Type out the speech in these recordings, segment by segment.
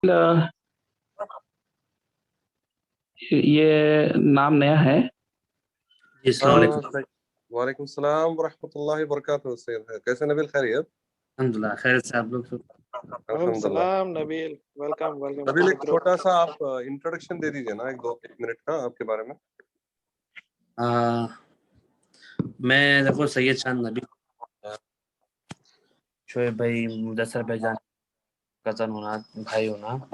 ये नाम नया है। जी, अस्सलाम वालेकुम। वालेकुम सलाम वरहमतुल्लाहि वबरकातुहू। सैयद कैसे नबील, खैरियत? अल्हम्दुलिल्लाह खैर से आप लोग सब। अल्हम्दुलिल्लाह। सलाम नबील, वेलकम नबील, एक छोटा सा आप इंट्रोडक्शन दे दीजिए ना, एक मिनट का आपके बारे में। मैं देखो सैयद चांद नबी, शोएब भाई, मुदस्सर भाईजान कज़न होना, भाई होना।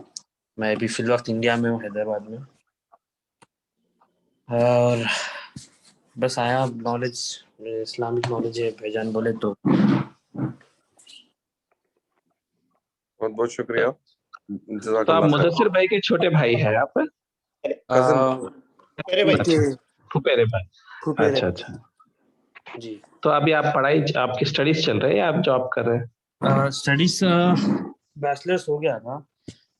मैं अभी फिल वक्त इंडिया में हूँ, हैदराबाद में। और बस आया नॉलेज, इस्लामिक नॉलेज है भाईजान बोले तो। बहुत बहुत शुक्रिया, तो आप जज़ाकल्लाह खैर। मुदस्सिर भाई के छोटे भाई हैं आप? कजिन, मेरे भाई अच्छा, फुफेरे भाई। फुफेरे अच्छा। जी। तो अभी आप आपकी स्टडीज चल रही है या आप जॉब कर रहे हैं? स्टडीज बैचलर्स हो गया था,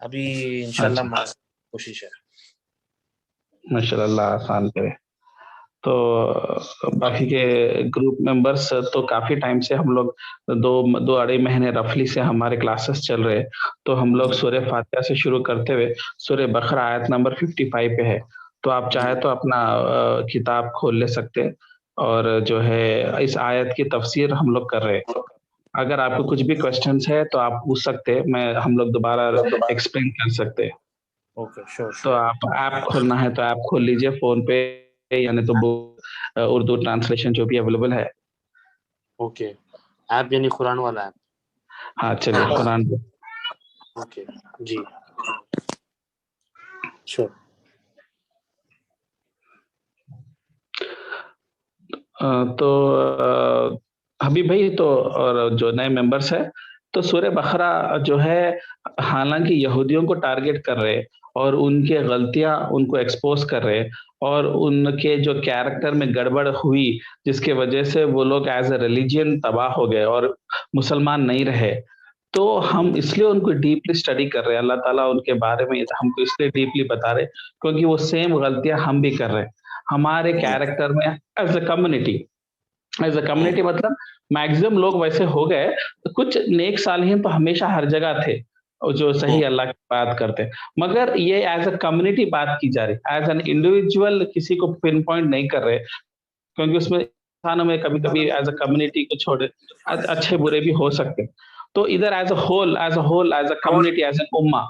अभी इंशाल्लाह अच्छा, मास्टर कोशिश है। माशाल्लाह, आसान करे। तो बाकी के ग्रुप मेंबर्स तो काफी टाइम से हम लोग दो दो अढ़ाई महीने रफली से हमारे क्लासेस चल रहे हैं। तो हम लोग सूरह फातिहा से शुरू करते हुए सूरह बकरा आयत नंबर 55 पे है। तो आप चाहे तो अपना किताब खोल ले सकते हैं और जो है इस आयत की तफसीर हम लोग कर रहे हैं। अगर आपको कुछ भी क्वेश्चंस है तो आप पूछ सकते हैं, मैं हम लोग दोबारा एक्सप्लेन कर सकते हैं। ओके, श्योर तो आप ऐप खोलना है तो ऐप खोल लीजिए फोन पे, यानी तो उर्दू ट्रांसलेशन जो भी अवेलेबल है। ओके। ऐप यानी कुरान वाला ऐप? हाँ, चलिए कुरान पे। ओके जी, श्योर। तो हबीब भाई, तो और जो नए मेंबर्स है, तो सूरह बकरा जो है हालांकि यहूदियों को टारगेट कर रहे हैं और उनके गलतियां उनको एक्सपोज कर रहे हैं और उनके जो कैरेक्टर में गड़बड़ हुई जिसके वजह से वो लोग एज अ रिलीजियन तबाह हो गए और मुसलमान नहीं रहे। तो हम इसलिए उनको डीपली स्टडी कर रहे हैं, अल्लाह ताला उनके बारे में हमको इसलिए डीपली बता रहे क्योंकि वो सेम गलतियां हम भी कर रहे हैं हमारे कैरेक्टर में एज अ कम्युनिटी मतलब मैक्सिमम लोग वैसे हो गए। कुछ नेक सालिहीन तो हमेशा हर जगह थे और जो सही अल्लाह की बात करते हैं, मगर ये एज अ कम्युनिटी बात की जा रही, एज एन इंडिविजुअल किसी को पिन पॉइंट नहीं कर रहे क्योंकि उसमें इंसानों में कभी कभी एज अ कम्युनिटी को छोड़े अच्छे बुरे भी हो सकते हैं। तो इधर as a whole as a community as an उम्मा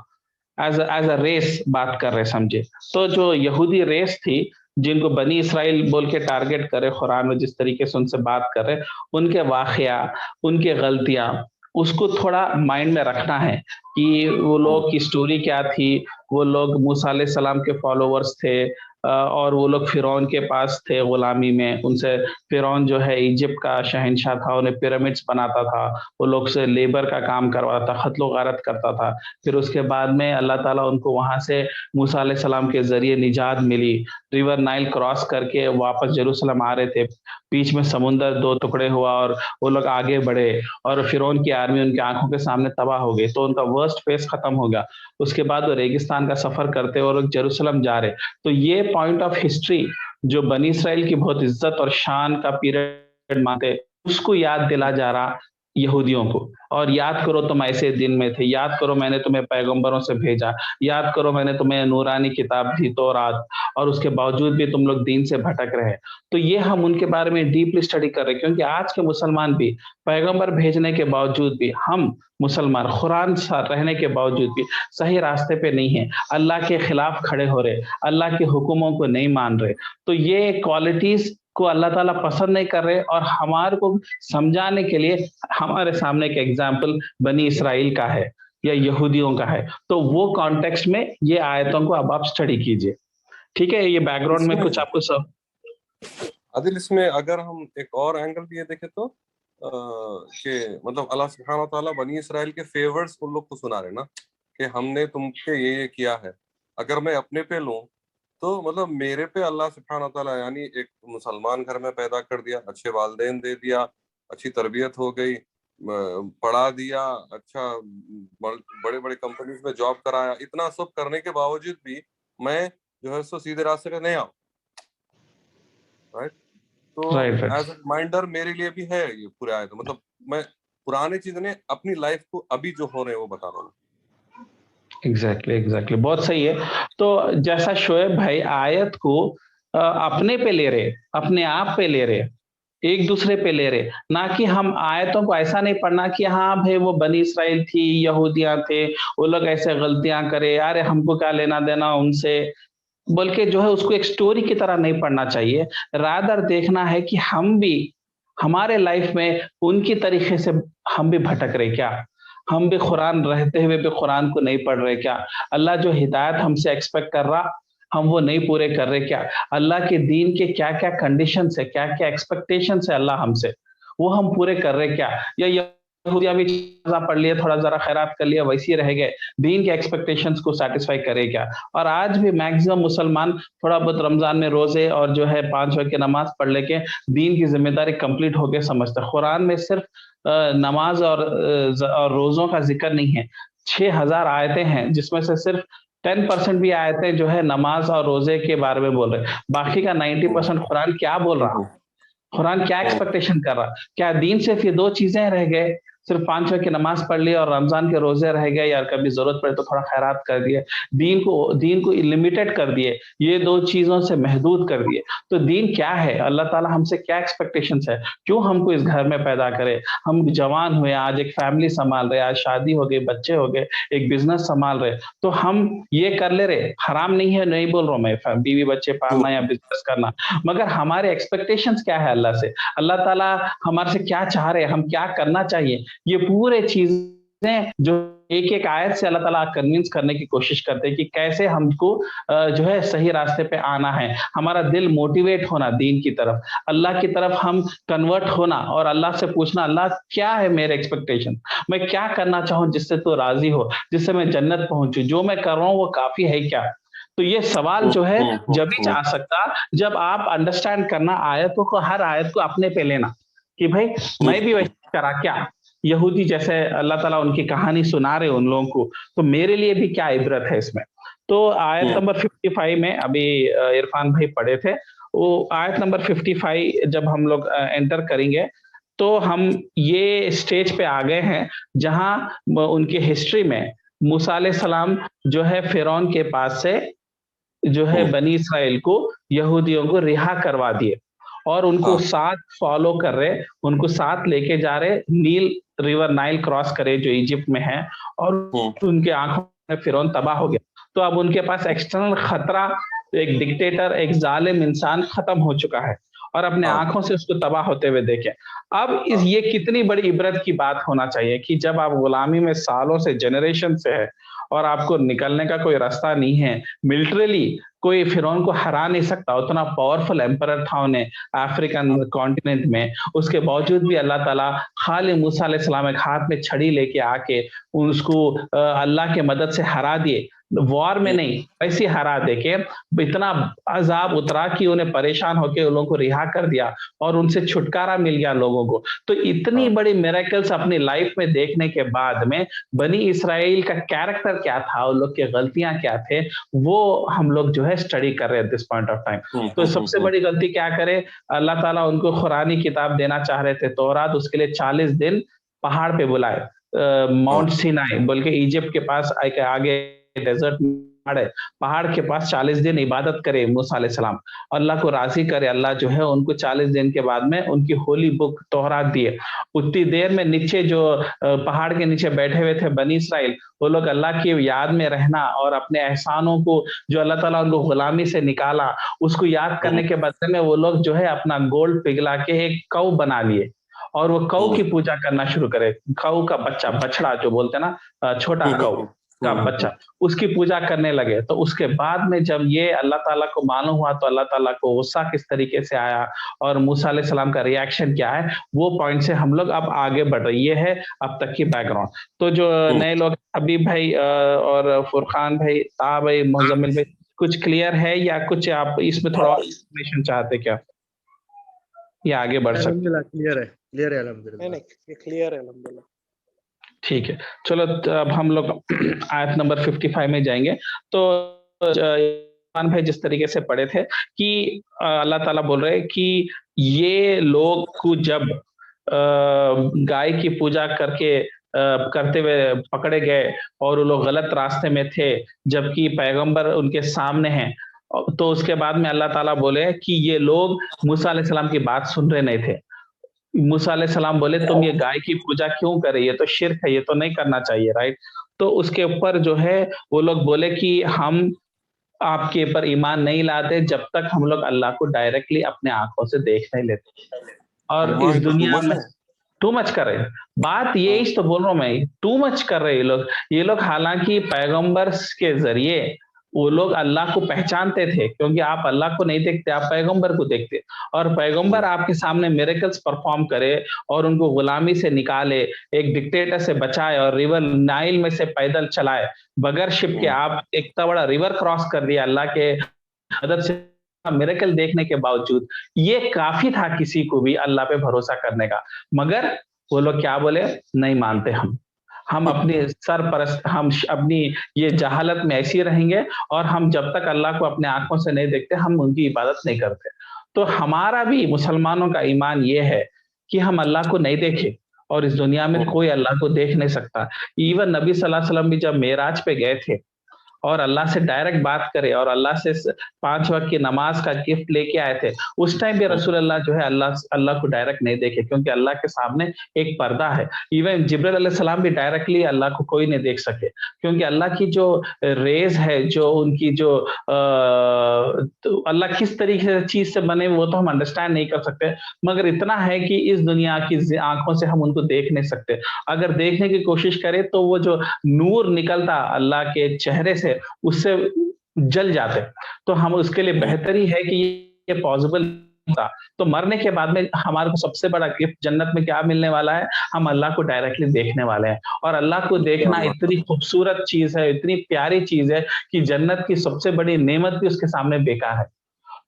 एज अ रेस बात कर रहे समझे। तो जो यहूदी रेस थी जिनको बनी इसराइल बोल के टारगेट करे कुरान में जिस तरीके से उनसे बात कर रहे, उनके वाकया, उनके गलतियां, उसको थोड़ा माइंड में रखना है कि वो लोग की स्टोरी क्या थी। वो लोग मूसा अलैहि सलाम के फॉलोवर्स थे और वो लोग फिरौन के पास थे गुलामी में। उनसे फिरौन जो है इजिप्ट का शहंशाह था, उन्हें पिरामिड्स बनाता था, वो लोग से लेबर का काम करवाता था, खत्लो गारत करता था। फिर उसके बाद में अल्लाह ताला उनको वहां से मूसा अलैहि सलाम के जरिए निजात मिली, रिवर नाइल क्रॉस करके वापस जेरूसलम आ रहे थे, बीच में समुंदर दो टुकड़े हुआ और वो लोग आगे बढ़े और फिरौन की आर्मी उनकी आंखों के सामने तबाह हो गई। तो उनका वर्स्ट फेस खत्म हो गया। उसके बाद वो रेगिस्तान का सफर करते और जेरूसलम जा रहे। तो ये पॉइंट ऑफ हिस्ट्री जो बनी इसराइल की बहुत इज्जत और शान का पीरियड मानते, उसको याद दिला जा रहा यहूदियों को। और याद करो तुम ऐसे दिन में थे, याद करो मैंने तुम्हें पैगंबरों से भेजा, याद करो मैंने तुम्हें नूरानी किताब दी तौरात, और उसके बावजूद भी तुम लोग दीन से भटक रहे। तो ये हम उनके बारे में डीपली स्टडी कर रहे हैं क्योंकि आज के मुसलमान भी पैगंबर भेजने के बावजूद भी, हम मुसलमान कुरान रहने के बावजूद भी सही रास्ते पे नहीं है, अल्लाह के खिलाफ खड़े हो रहे, अल्लाह के हुक्मों को नहीं मान रहे। तो ये क्वालिटीज को अल्लाह ताला पसंद नहीं कर रहे और हमारे को समझाने के लिए हमारे सामने एक एग्जाम्पल बनी इसराइल का है या यहूदियों का है। तो वो कॉन्टेक्स्ट में ये आयतों को अब आप स्टडी कीजिए। ठीक है, ये बैकग्राउंड में कुछ आपको सब आदिल, इसमें अगर हम एक और एंगल भी ये देखें तो कि मतलब अल्लाह सुब्हानहू व तआला बनी इसराइल के फेवर्स उन लोग को सुना रहे ना कि हमने तुमके ये किया है। अगर मैं अपने पे लूं तो मतलब मेरे पे अल्लाह सुब्हानहू व तआला यानी एक मुसलमान घर में पैदा कर दिया, अच्छे वालिदैन दे दिया, अच्छी तरबियत हो गई, पढ़ा दिया, अच्छा बड़े बड़े कंपनीज में जॉब कराया, इतना सब करने के बावजूद भी मैं जो है सो सीधे रास्ते पे नहीं आऊं। राइट? तो राइट एज अ रिमाइंडर मेरे लिए भी है ये पूरे आयत, मतलब मैं पुराने चीज ने अपनी लाइफ को अभी जो हो रहे हैं वो बता रहा हूँ। एग्जैक्टली बहुत सही है। तो जैसा शोएब भाई आयत को अपने पे ले रहे, अपने आप पे ले रहे, एक दूसरे पे ले रहे, ना कि हम आयतों को ऐसा नहीं पढ़ना कि हाँ भाई वो बनी इसराइल थी, यहूदियां थे, वो लोग ऐसे गलतियां करे, अरे हमको क्या लेना देना उनसे, बोल के जो है उसको एक स्टोरी की तरह नहीं पढ़ना चाहिए। रादर देखना है कि हम भी हमारे लाइफ में उनकी तरीके से हम भी भटक रहे क्या, हम भी कुरान रहते हुए भी कुरान को नहीं पढ़ रहे क्या, अल्लाह जो हिदायत हमसे एक्सपेक्ट कर रहा हम वो नहीं पूरे कर रहे क्या, अल्लाह के दीन के क्या क्या कंडीशन है, क्या क्या एक्सपेक्टेशन है अल्लाह हमसे, वो हम पूरे कर रहे क्या, या यहूदिया भी पढ़ लिया, थोड़ा जरा खैरात कर लिया, वैसे ही रह गए, दीन के एक्सपेक्टेशंस को सेटिस्फाई करे क्या। और आज भी मैक्सिमम मुसलमान थोड़ा बहुत रमजान में रोजे और जो है 5 वक्त की नमाज पढ़ लेके दीन की जिम्मेदारी कंप्लीट हो गए समझता है। कुरान में सिर्फ नमाज और रोजों का जिक्र नहीं है, 6000 आयतें हैं जिसमें से सिर्फ 10% भी आयतें जो है नमाज और रोजे के बारे में बोल रहे, बाकी का 90% कुरान क्या बोल रहा, कुरान क्या एक्सपेक्टेशन कर रहा, क्या दीन सिर्फ ये 2 चीजें रह गए, सिर्फ 5 वक्त की नमाज पढ़ ली और रमजान के रोजे रह गए, यार कभी जरूरत पड़े तो थोड़ा खैरात कर दिए, दीन को लिमिटेड कर दिए, ये 2 चीजों से महदूद कर दिए। तो दीन क्या है, अल्लाह ताला हमसे क्या एक्सपेक्टेशंस है, क्यों हमको इस घर में पैदा करे, हम जवान हुए, आज एक फैमिली संभाल रहे, आज शादी हो गई, बच्चे हो गए, एक बिजनेस संभाल रहे, तो हम ये कर ले रहे, हराम नहीं है, नहीं बोल रहा हूं मैं, बीवी बच्चे पालना या बिजनेस करना, मगर हमारे एक्सपेक्टेशंस क्या है अल्लाह से, अल्लाह ताला हमारे से क्या चाह रहे हैं, हम क्या करना चाहिए, ये पूरे चीजें जो एक एक आयत से अल्लाह ताला कन्विंस करने की कोशिश करते हैं कि कैसे हमको जो है सही रास्ते पे आना है, हमारा दिल मोटिवेट होना दीन की तरफ, अल्लाह की तरफ हम कन्वर्ट होना और अल्लाह से पूछना, अल्लाह क्या है मेरे एक्सपेक्टेशन, मैं क्या करना चाहूं जिससे तू राजी हो, जिससे मैं जन्नत पहुंचू, जो मैं कर रहा हूं वो काफी है क्या। तो ये सवाल जो है जब ही आ सकता जब आप अंडरस्टैंड करना आयतों को, हर आयत को अपने पे लेना कि भाई मैं भी वैसे करा क्या, यहूदी जैसे अल्लाह ताला उनकी कहानी सुना रहे उन लोगों को, तो मेरे लिए भी क्या इबरत है इसमें। तो आयत नंबर 55 में अभी इरफान भाई पढ़े थे, वो आयत नंबर 55 जब हम लोग एंटर करेंगे तो हम ये स्टेज पे आ गए हैं जहां उनकी हिस्ट्री में मूसा अलैहि सलाम जो है फिरौन के पास से जो है बनी इसराइल को, यहूदियों को रिहा करवा दिए और उनको साथ फॉलो कर रहे, उनको साथ लेके जा रहे, नील रिवर नाइल क्रॉस करे जो इजिप्ट में है, और उनके आंखों में फिरौन तबाह हो गया। तो अब उनके पास एक्सटर्नल खतरा, एक डिक्टेटर, एक जालिम इंसान खत्म हो चुका है और अपने आंखों से उसको तबाह होते हुए देखे। अब ये कितनी बड़ी इबरत की बात होना चाहिए कि जब आप गुलामी में सालों से, जनरेशन से है और आपको निकलने का कोई रास्ता नहीं है, मिलिटरीली कोई फिरौन को हरा नहीं सकता, उतना पावरफुल एम्परर था उन्हें अफ्रीकन कॉन्टिनेंट में, उसके बावजूद भी अल्लाह ताला खाली मूसा अलैहि सलाम एक हाथ में छड़ी लेके आके उसको अल्लाह के मदद से हरा दिए, वॉर में नहीं, ऐसे हरा देके इतना अजाब उतरा कि उन्हें परेशान होकर उन लोगों को रिहा कर दिया और उनसे छुटकारा मिल गया लोगों को। तो इतनी बड़ी मिरेकल्स अपनी लाइफ में देखने के बाद में बनी इसराइल का कैरेक्टर क्या था, उन लोग की गलतियां क्या थे, वो हम लोग जो है स्टडी कर रहे हैं दिस पॉइंट ऑफ टाइम। तो सबसे बड़ी गलती क्या करे, अल्लाह ताला उनको कुरानी किताब देना चाह रहे थे तौरात, उसके लिए 40 दिन पहाड़ पे बुलाए, माउंट सिनाई बोल के इजिप्ट के पास आगे डेजर्ट पहाड़ के पास 40 दिन इबादत करे मूसा अलैहि सलाम, अल्लाह को राजी करे, अल्लाह जो है उनको 40 दिन के बाद में उनकी होली बुक तौरात दिए। उतनी देर में नीचे जो पहाड़ के नीचे बैठे हुए थे बनी इसराइल, वो लोग अल्लाह की याद में रहना और अपने एहसानों को जो अल्लाह ताला उनको गुलामी से निकाला उसको याद करने के बदले में वो लोग जो है अपना गोल्ड पिघला के एक कौ बना लिए और वो कौ की पूजा करना शुरू करे, कौ का बच्चा, बछड़ा जो बोलते हैं ना, छोटा कौ का बच्चा, उसकी पूजा करने लगे। तो उसके बाद में जब ये अल्लाह ताला को मालूम हुआ तो अल्लाह ताला को गुस्सा किस तरीके से आया और मूसा अलैहि सलाम का रिएक्शन क्या है, वो पॉइंट से हम लोग अब आगे बढ़ रहे। ये है अब तक की बैकग्राउंड। तो जो नए लोग हबीब भाई और फुरकान भाई, ता भाई, मुजम्मिल भाई, कुछ क्लियर है या कुछ आप इसमें थोड़ा और इंफॉर्मेशन चाहते क्या, या आगे बढ़ सकते? क्लियर है अल्हम्दुलिल्लाह। नहीं, क्लियर है अल्हम्दुलिल्लाह। ठीक है, चलो अब हम लोग आयत नंबर 55 में जाएंगे। तो इरफान भाई जिस तरीके से पढ़े थे कि अल्लाह ताला बोल रहे हैं कि ये लोग को जब गाय की पूजा करके करते हुए पकड़े गए और वो लोग गलत रास्ते में थे, जबकि पैगंबर उनके सामने हैं। तो उसके बाद में अल्लाह ताला बोले कि ये लोग मूसा अलैहिस्सलाम की बात सुन रहे नहीं थे। मूसा अलैहिस्सलाम बोले तुम ये गाय की पूजा क्यों करे, ये तो शिर्क है, ये तो नहीं करना चाहिए, राइट? तो उसके ऊपर जो है वो लोग बोले कि हम आपके ऊपर ईमान नहीं लाते जब तक हम लोग अल्लाह को डायरेक्टली अपने आंखों से देख नहीं लेते। और वहाँ इस ये तो टू दुनिया मच में है। टू मच कर रहे हैं। बात यही तो बोल रहा हूँ मैं, टू मच कर रहे हैं ये लोग हालांकि पैगंबर्स के जरिए वो लोग अल्लाह को पहचानते थे, क्योंकि आप अल्लाह को नहीं देखते, आप पैगंबर को देखते। और पैगंबर आपके सामने मिरेकल्स परफॉर्म करे और उनको गुलामी से निकाले, एक डिक्टेटर से बचाए और रिवर नाइल में से पैदल चलाए बगैर शिप के। आप इतना बड़ा रिवर क्रॉस कर दिया अल्लाह के मदद से, मिरेकल देखने के बावजूद ये काफी था किसी को भी अल्लाह पे भरोसा करने का। मगर वो लोग क्या बोले, नहीं मानते हम अपने सरपरस्त, हम अपनी ये जहालत में ऐसी रहेंगे और हम जब तक अल्लाह को अपने आंखों से नहीं देखते हम उनकी इबादत नहीं करते। तो हमारा भी मुसलमानों का ईमान ये है कि हम अल्लाह को नहीं देखें और इस दुनिया में कोई अल्लाह को देख नहीं सकता। इवन नबी सल्लल्लाहु अलैहि वसल्लम भी जब मेराज पे गए थे और अल्लाह से डायरेक्ट बात करे और अल्लाह से 5 वक्त की नमाज का गिफ्ट लेके आए थे, उस टाइम भी रसूल अल्लाह जो है अल्लाह को डायरेक्ट नहीं देखे, क्योंकि अल्लाह के सामने एक पर्दा है। इवन जिब्रील अलैहिस्सलाम भी डायरेक्टली अल्लाह को कोई नहीं देख सके, क्योंकि अल्लाह की जो रेज है, जो उनकी जो तो अल्लाह किस तरीके से चीज से बने वो तो हम अंडरस्टैंड नहीं कर सकते, मगर इतना है कि इस दुनिया की आंखों से हम उनको देख नहीं सकते। अगर देखने की कोशिश करें तो वो जो नूर निकलता अल्लाह के चेहरे से, उससे जल जाते। तो हम उसके लिए बेहतर ही है कि ये पॉसिबल था। तो मरने के बाद में हमारे को सबसे बड़ा गिफ्ट जन्नत में क्या मिलने वाला है, हम अल्लाह को डायरेक्टली देखने वाले हैं। और अल्लाह को देखना इतनी खूबसूरत चीज है, इतनी प्यारी चीज है कि जन्नत की सबसे बड़ी नेमत भी उसके सामने बेकार है।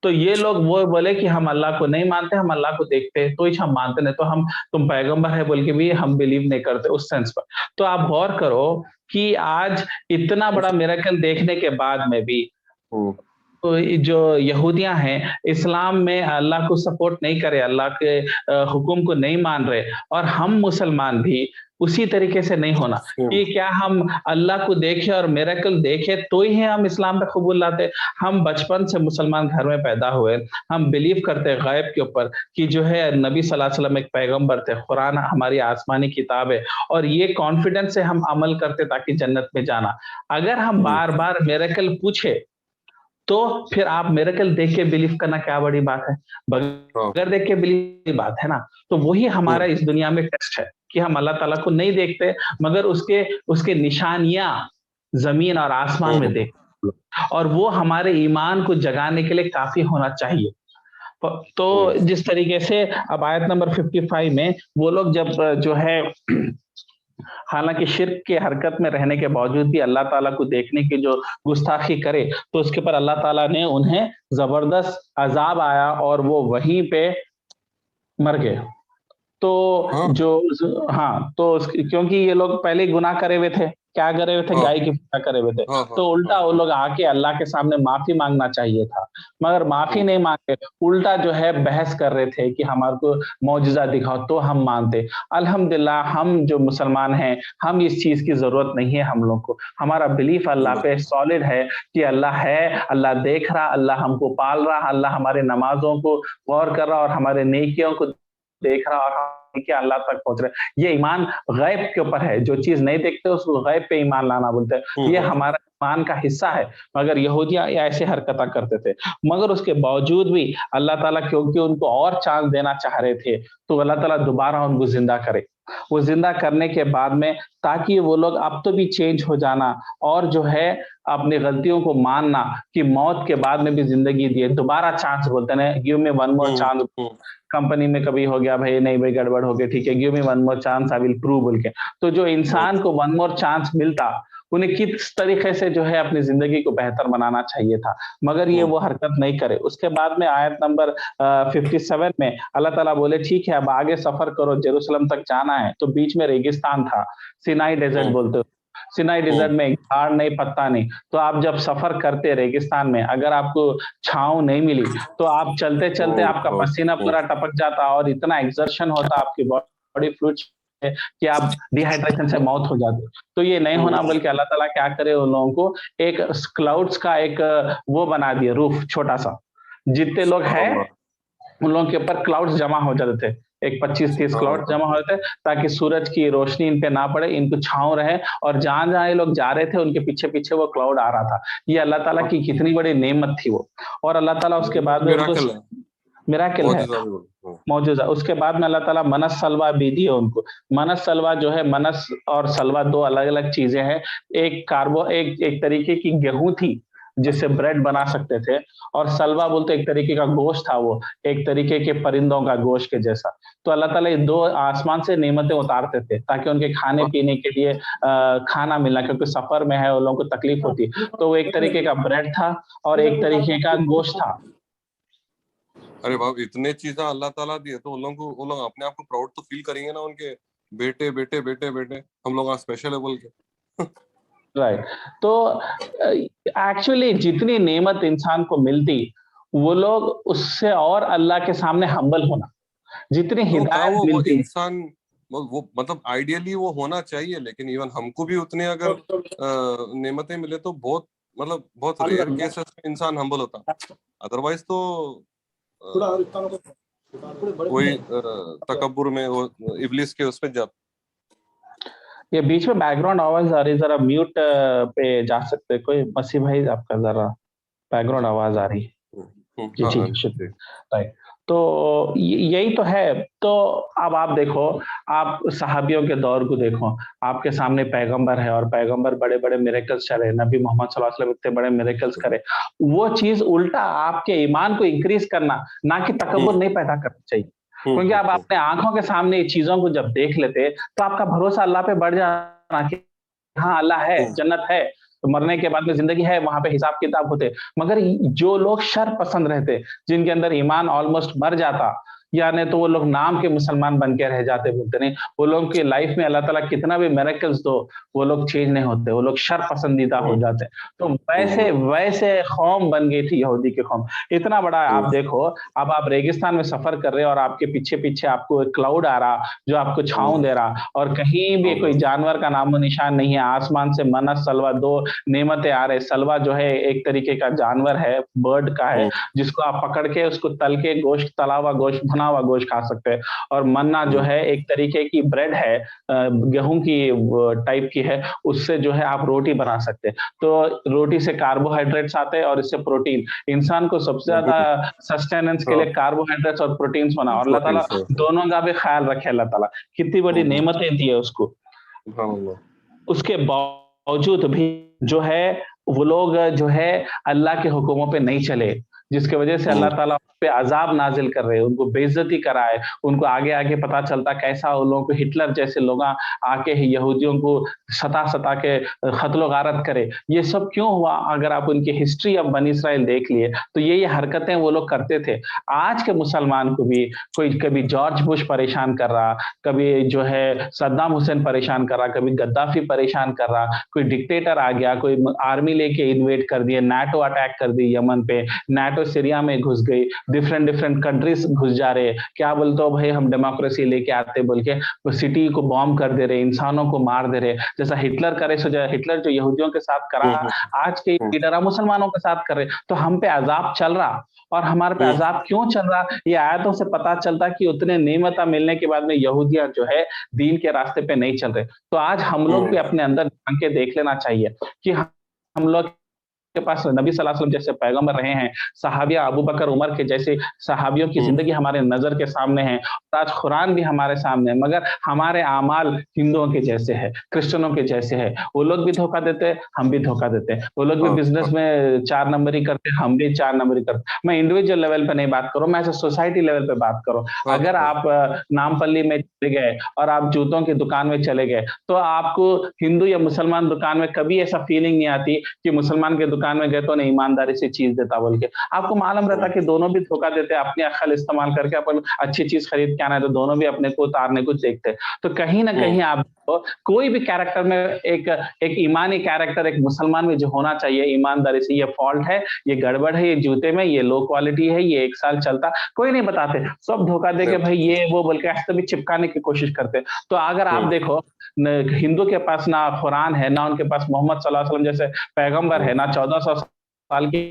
तो ये लोग वो बोले कि हम अल्लाह को नहीं मानते, हम अल्लाह को देखते हैं तो ही हम मानते, नहीं तो हम तुम पैगंबर है बोल के भी हम बिलीव नहीं करते उस सेंस पर। तो आप गौर करो कि आज इतना बड़ा मिरेकल देखने के बाद में भी तो जो यहूदियां हैं इस्लाम में अल्लाह को सपोर्ट नहीं करे, अल्लाह के हुक्म को नहीं मान रहे, और हम मुसलमान भी उसी तरीके से नहीं होना कि क्या हम अल्लाह को देखें और मिरेकल देखें तो ही हम इस्लाम पे कबूल लाते। हम बचपन से मुसलमान घर में पैदा हुए, हम बिलीव करते गैब के ऊपर कि जो है नबी सल्लल्लाहु अलैहि वसल्लम एक पैगंबर थे, कुरान हमारी आसमानी किताब है, और ये कॉन्फिडेंस से हम अमल करते ताकि जन्नत में जाना। अगर हम बार बार मिरेकल पूछे तो फिर आप मिरेकल देख के बिलीव करना क्या बड़ी बात है, बगैर देख के बिलीव की बात है ना। तो वही हमारा इस दुनिया में टेस्ट है कि हम अल्लाह ताला को नहीं देखते, मगर उसके उसके निशानियां जमीन और आसमान में देखते, और वो हमारे ईमान को जगाने के लिए काफी होना चाहिए। तो जिस तरीके से अब आयत नंबर 55 में वो लोग जब जो है हालांकि शिर्क के हरकत में रहने के बावजूद भी अल्लाह ताला को देखने की जो गुस्ताखी करे, तो उसके ऊपर अल्लाह ताला ने उन्हें जबरदस्त अजाब आया और वो वहीं पे मर गए। तो क्योंकि ये लोग पहले ही गुनाह करे हुए थे, क्या करे हुए थे, गाय की पूजा करे हुए थे। तो उल्टा वो लोग आके अल्लाह के सामने माफी मांगना चाहिए था, मगर माफी नहीं मांगे, उल्टा जो है बहस कर रहे थे कि हमारे को मौजूदा दिखाओ तो हम मानते। अल्हम्दुलिल्लाह हम जो मुसलमान हैं, हम इस चीज की जरूरत नहीं है हम लोग को। हमारा बिलीफ अल्लाह पे सॉलिड है कि अल्लाह है, अल्लाह देख रहा, अल्लाह हमको पाल रहा, अल्लाह हमारे नमाजों को गौर कर रहा और हमारे नेकियों को देख रहा और क्या अल्लाह तक पहुंच रहे। ये ईमान गैब के ऊपर है, जो चीज नहीं देखते उसको गैब पे ईमान लाना बोलते हैं। ये हमारा ईमान का हिस्सा है। मगर यहूदियां ऐसे हरकत करते थे, मगर उसके बावजूद भी अल्लाह ताला क्योंकि उनको और चांस देना चाह रहे थे, तो अल्लाह ताला दोबारा उनको जिंदा करे। वो जिंदा करने के बाद में ताकि वो लोग अब तो भी चेंज हो जाना और जो है अपनी गलतियों को मानना कि मौत के बाद में भी जिंदगी दिए, दोबारा चांस बोलते हैं, give me one more chance. Company में कभी हो गया भाई, नहीं भाई गड़बड़ हो गई, ठीक है, give me one more chance, I will prove बोल के। तो जो इंसान को वन मोर चांस मिलता, उन्हें किस तरीके से जो है अपनी जिंदगी को बेहतर बनाना चाहिए था, मगर ये वो हरकत नहीं करे। उसके बाद में आयत नंबर 57 में अल्लाह ताला बोले ठीक है अब आगे सफर करो, जेरूसलम तक जाना है। तो बीच में रेगिस्तान था, सिनाई डेजर्ट बोलते हो, सिनाई डेजर्ट में झाड़ नहीं, पत्ता नहीं। तो आप जब सफर करते रेगिस्तान में, अगर आपको छांव नहीं मिली तो आप चलते चलते आपका पसीना पूरा टपक जाता और इतना एक्सर्शन होता आपकी बॉडी फ्लूइड्स कि आप डिहाइड्रेशन से मौत हो जाते। तो ये नहीं होना, बल्कि अल्लाह ताला क्या करे, उन लोगों को एक क्लाउड्स का एक वो बना दिया, रूफ छोटा सा, जितने लोग हैं उन लोगों के ऊपर क्लाउड्स जमा हो जाते थे, एक 25-30 क्लाउड जमा हो जाते, ताकि सूरज की रोशनी इन पे ना पड़े, इनको छांव रहे, और जहां-जहां ये लोग जा रहे थे उनके पीछे-पीछे वो क्लाउड आ रहा था। ये अल्लाह ताला की कितनी बड़ी नेमत थी वो। और अल्लाह ताला उसके बाद में उनको मिराकिल है, मौजूज़ा। उसके बाद में अल्लाह ताला मनस सलवा भी दिए उनको। मनस सलवा जो है, मनस और सलवा 2 अलग-अलग चीज़ें हैं। एक तरीके की गेहूँ थी, जिससे ब्रेड बना सकते थे, और सलवा बोलते एक तरीके का गोश्त था वो, एक तरीके के परिंदों का गोश्त के जैसा। तो अल्लाह ताला ये 2 आसमान से नेमतें उतारते थे, ताकि उनके खाने-पीने के लिए खाना मिला, क्योंकि सफ़र में है, उन लोगों को तकलीफ होती। तो वो एक तरीके का ब्रेड था और एक तरीके का गोश्त था। अरे बाप, इतने चीजें अल्लाह ताला दिए, तो उन लोग अपने आप को प्राउड तो फील करेंगे ना, उनके बेटे बेटे बेटे बेटे हम लोग स्पेशल है बोल के। राइट। तो एक्चुअली जितनी नेमत इंसान को मिलती, वो लोग उससे और अल्लाह के सामने हम्बल होना, जितनी हिदायत वो मिलती, इंसान वो मतलब आइडियली वो होना चाहिए, लेकिन इवन हमको भी उतने अगर नेमतें मिले तो बहुत मतलब बहुत रेयर केसेस में इंसान हम्बल होता, अदरवाइज तो वही तकब्बुर में वो इब्लिस के उसमें जाता। ये बीच में बैकग्राउंड आवाज आ रही है, जरा म्यूट पे जा सकते हैं कोई? मसीह भाई, आपका जरा बैकग्राउंड आवाज आ रही है। जी ठीक है, शुक्रिया। राइट। तो यही तो है। तो अब आप देखो, आप सहाबियों के दौर को देखो, आपके सामने पैगंबर है, और पैगंबर बड़े-बड़े मिरेकल्स चले, नबी मोहम्मद सल्लल्लाहु अलैहि वसल्लम इतने बड़े मिरेकल्स करे। वो चीज़ उल्टा आपके ईमान को इंक्रीज़ करना, ना कि तकब्बुर नहीं पैदा करना चाहिए। क्योंकि आप अपने आँखों के सामने ये चीज़ों को जब देख लेते, तो आपका भरोसा अल्लाह पे बढ़ जाना कि हाँ, अल्लाह है, जन्नत है, तो मरने के बाद में ज़िंदगी है, वहाँ पे हिसाब-किताब होते। मगर जो लोग शर पसंद रहते, जिनके अंदर ईमान ऑलमोस्ट मर जाता, यानी तो वो लोग नाम के मुसलमान बन के रह जाते, बोलते नहीं, वो लोगों की लाइफ में अल्लाह ताला कितना भी मिरेकल्स दो, वो लोग चेंज नहीं होते, वो लोग शर पसंदीदा हो जाते। तो वैसे कौम बन गई थी यहूदी की कौम। इतना बड़ा आप देखो, अब आप रेगिस्तान में सफर कर रहे हो और आपके पीछे-पीछे आपको एक क्लाउड आ रहा, जो आपको छाँव दे रहा, और कहीं भी कोई जानवर का नामो-निशान नहीं है। आसमान से मनस, सलवा 2 नेमतें आ रहे। सलवा जो है एक तरीके का जानवर है, बर्ड का है, जिसको आप पकड़ के उसको तल के गोश्त, तला हुआ गोश्त, भुना हुआ गोश्त खा सकते हैं। और मन्ना जो है एक तरीके की ब्रेड है, गेहूं की टाइप की है, उससे जो है आप रोटी बना सकते हैं। तो रोटी से कार्बोहाइड्रेट्स आते हैं और इससे प्रोटीन। इंसान को सबसे ज्यादा सस्टेनेंस के लिए कार्बोहाइड्रेट्स और प्रोटीन्स होना, और अल्लाह ताला दोनों का भी ख्याल रखे। अल्लाह ताला कितनी बड़ी नेमतें दी है उसको, उसके बावजूद भी जो है वो लोग जो है अल्लाह के हुक्मों पे नहीं चले, जिसकी वजह से अल्लाह ताला पे अजाब नाजिल कर रहे हैं, उनको बेइज्जती कराए। उनको आगे-आगे पता चलता कैसा उन लोगों को हिटलर जैसे लोग आके यहूदियों को सता-सता के कत्ल गारत करे। ये सब क्यों हुआ? अगर आप उनकी हिस्ट्री ऑफ बनी इस्राइल देख लिए, तो ये हरकतें वो लोग करते थे। आज के मुसलमान को भी कोई कभी जॉर्ज बुश परेशान कर रहा, कभी जो है सद्दाम हुसैन परेशान कर रहा, कभी गद्दाफी परेशान कर रहा, कोई डिक्टेटर आ गया, कोई आर्मी लेके इन्वेड कर दिए, नाटो अटैक कर दी यमन पे, नाटो सीरिया में घुस गई, डिफरेंट कंट्रीज घुस जा रहे, क्या बोलते हो भाई हम डेमोक्रेसी लेके आते बोल के, वो सिटी को बॉम्ब कर दे रहे, इंसानों को मार दे रहे, जैसा हिटलर करे, सो हिटलर जो यहूदियों के साथ करा, आज के लीडर मुसलमानों के साथ कर रहे। तो हम पे अजाब चल रहा, और हमारे पे अजाब क्यों चल रहा, ये आयतों से पता चलता कि उतने नेमता मिलने के बाद में यहूदियां जो है दीन के रास्ते पे नहीं चल रहे। तो आज हम लोग भी अपने अंदर झांक के देख लेना चाहिए कि हम लोग के पास नबी सल्लल्लाहु अलैहि वसल्लम जैसे पैगंबर रहे हैं, सहाबिया अबू बकर उमर के जैसे सहाबियों की जिंदगी हमारे नजर के सामने है, आज कुरान भी हमारे सामने है, मगर हमारे आमाल हिंदुओं के जैसे है, क्रिश्चियनों के जैसे है। वो लोग भी धोखा देते, हम भी धोखा देते। वो लोग भी बिजनेस में 4 नंबरी करते, हम भी 4 नंबरी करते। मैं इंडिविजुअल लेवल पे नहीं बात करूं, मैं सोसाइटी लेवल पे बात करूं। अगर आप नामपल्ली में चले गए और आप जूतों की दुकान में चले गए, तो आपको हिंदू या मुसलमान दुकान में कभी ऐसा फीलिंग नहीं आती कि मुसलमान के दुकान में गए तो उन्हें ईमानदारी से चीज देता बोल के। आपको मालूम रहता कि दोनों भी धोखा देते, अपनी अक्ल इस्तेमाल करके अपन अच्छी चीज खरीद के आना है तो दोनों भी अपने को उतारने को देखते। तो कहीं ना कहीं आप कोई भी कैरेक्टर में एक ईमानी कैरेक्टर एक मुसलमान में जो होना चाहिए ईमानदारी से, ये फॉल्ट है, ये गड़बड़ है, ये जूते में, ये लो क्वालिटी है, ये 1 साल चलता, कोई नहीं बताते, सब धोखा दे के भाई ये वो बोल के ऐसे भी चिपकाने की कोशिश करते। तो अगर आप देखो हिंदू के पास ना कुरान है, ना उनके पास मोहम्मद सल्लल्लाहु अलैहि वसल्लम जैसे पैगंबर है, ना 1400 साल की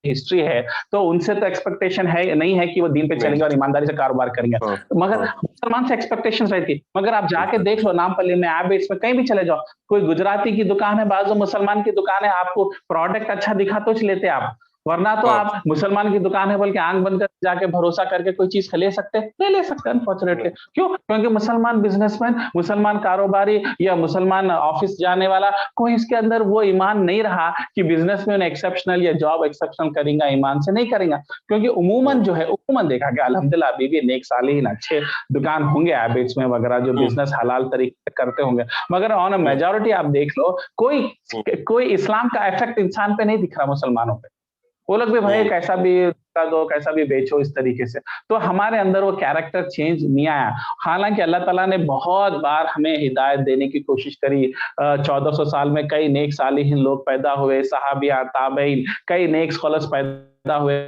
हिस्ट्री है, तो उनसे तो एक्सपेक्टेशन है नहीं है कि वो दीन पे चलेंगे और ईमानदारी से कारोबार करेंगे। मगर मुसलमान से एक्सपेक्टेशन रहती, मगर आप जाके देख लो नामपल्ली में, एबिट्स में, कहीं भी चले जाओ, कोई गुजराती की दुकान है, बाजू मुसलमान की दुकान है, आपको प्रोडक्ट अच्छा दिखा तो लेते आप, वरना तो आप मुसलमान की दुकान है बोल के आंख बंद कर जाके भरोसा करके कोई चीज ले सकते, नहीं ले सकते अनफॉर्चुनेटली। क्यों? क्योंकि मुसलमान बिजनेसमैन, मुसलमान कारोबारी या मुसलमान ऑफिस जाने वाला, कोई इसके अंदर वो ईमान नहीं रहा कि बिजनेस में एक्सेप्शनल या जॉब एक्सेप्शनल करेंगे, ईमान से नहीं करेंगे। क्योंकि उमूमन जो है, उमूमन देखा गया अल्हम्दुलिल्लाह अभी भी नेक सालिहीन अच्छे दुकान होंगे एबिट्स में वगैरह जो बिजनेस हलाल तरीके से करते होंगे, मगर ऑन अ मेजॉरिटी आप देख लो कोई इस्लाम का इफेक्ट इंसान पे नहीं दिख रहा मुसलमानों पे। वो लोग भी भाई कैसा भी कर दो, कैसा भी बेचो इस तरीके से। तो हमारे अंदर वो कैरेक्टर चेंज नहीं आया। हालांकि अल्लाह ताला ने बहुत बार हमें हिदायत देने की कोशिश करी। 1400 साल में कई नेक सालिहीन लोग पैदा हुए, सहाबिया, ताबईन, कई नेक स्कॉलर्स पैदा हुए,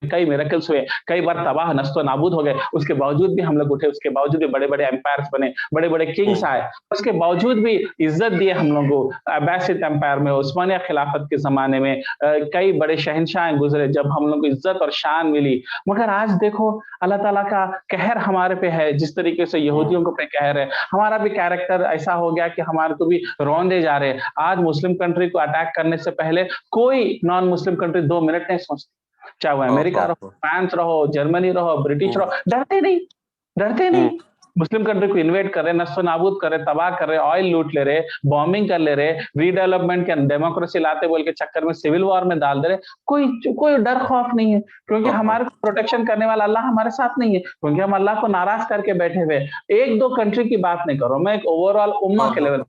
कई मिरेकल्स हुए, कई बार तबाह नस्तो नाबूद हो गए, उसके बावजूद भी हम लोग उठे, उसके बावजूद भी बड़े बड़े एम्पायर्स बने, बड़े बड़े किंग्स आए, उसके बावजूद भी इज्जत दिए हम लोगों को। अब्बासिद एम्पायर में, उस्मानिया खिलाफत के जमाने में कई बड़े शहंशाह गुजरे जब हम लोग को इज्जत और शान मिली। मगर आज देखो अल्लाह ताला का कहर हमारे पे है, जिस तरीके से यहूदियों को पे कहर है, हमारा भी कैरेक्टर ऐसा हो गया कि हमारे को भी रौंदे जा रहे हैं। आज मुस्लिम कंट्री को अटैक करने से पहले कोई नॉन मुस्लिम कंट्री 2 मिनट नहीं सोचती, चाहे वो अमेरिका रहो, फ्रांस रहो, जर्मनी रहो, ब्रिटिश रहो, डरते नहीं। मुस्लिम कंट्री को इन्वेट कर रहे, नस्ल नाबूद कर रहे, तबाह कर रहे, ऑयल लूट ले रहे, बॉम्बिंग कर ले रहे, रीडेवलपमेंट के डेमोक्रेसी लाते बोल के चक्कर में सिविल वॉर में डाल दे रहे। कोई डर खौफ नहीं है, क्योंकि हमारे प्रोटेक्शन करने वाला अल्लाह हमारे साथ नहीं है, क्योंकि हम अल्लाह को नाराज करके बैठे हुए। 1-2 कंट्री की बात नहीं कर रहा हूं मैं, एक ओवरऑल उम्मा के लेवल,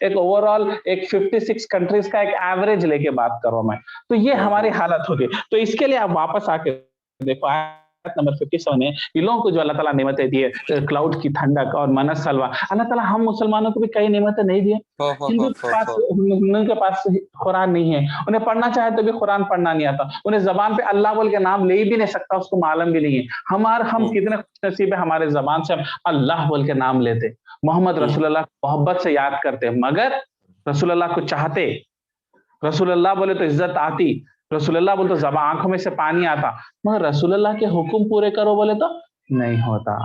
एक ओवरऑल एक 56 कंट्रीज का एक एवरेज लेके बात कर रहा हूं मैं। तो ये हमारी हालत होगी। तो इसके लिए आप वापस आके देखो आयत नंबर 57 है, इन लोगों को जो अल्लाह ताला नेमतें दी है, क्लाउड की ठंडक और मनस सलवा, अल्लाह ताला हम मुसलमानों को भी कई नेमतें नहीं दी है। हिंदू के पास कुरान नहीं है, उन्हें पढ़ना चाहे तो भी कुरान पढ़ना नहीं आता, उन्हें जबान पे अल्लाह बोल के नाम ले भी नहीं सकता, उसको मालूम भी नहीं है। हम कितने खुशनसीब है, हमारे जबान से हम अल्लाह बोल के नाम लेते, मोहम्मद रसूलुल्लाह को मोहब्बत से याद करते, मगर रसूलुल्लाह को चाहते, रसूलुल्लाह बोले तो इज्जत आती, रसूलुल्लाह बोले तो जबान आंखों में से पानी आता, मगर रसूलुल्लाह के हुक्म पूरे करो बोले तो नहीं होता।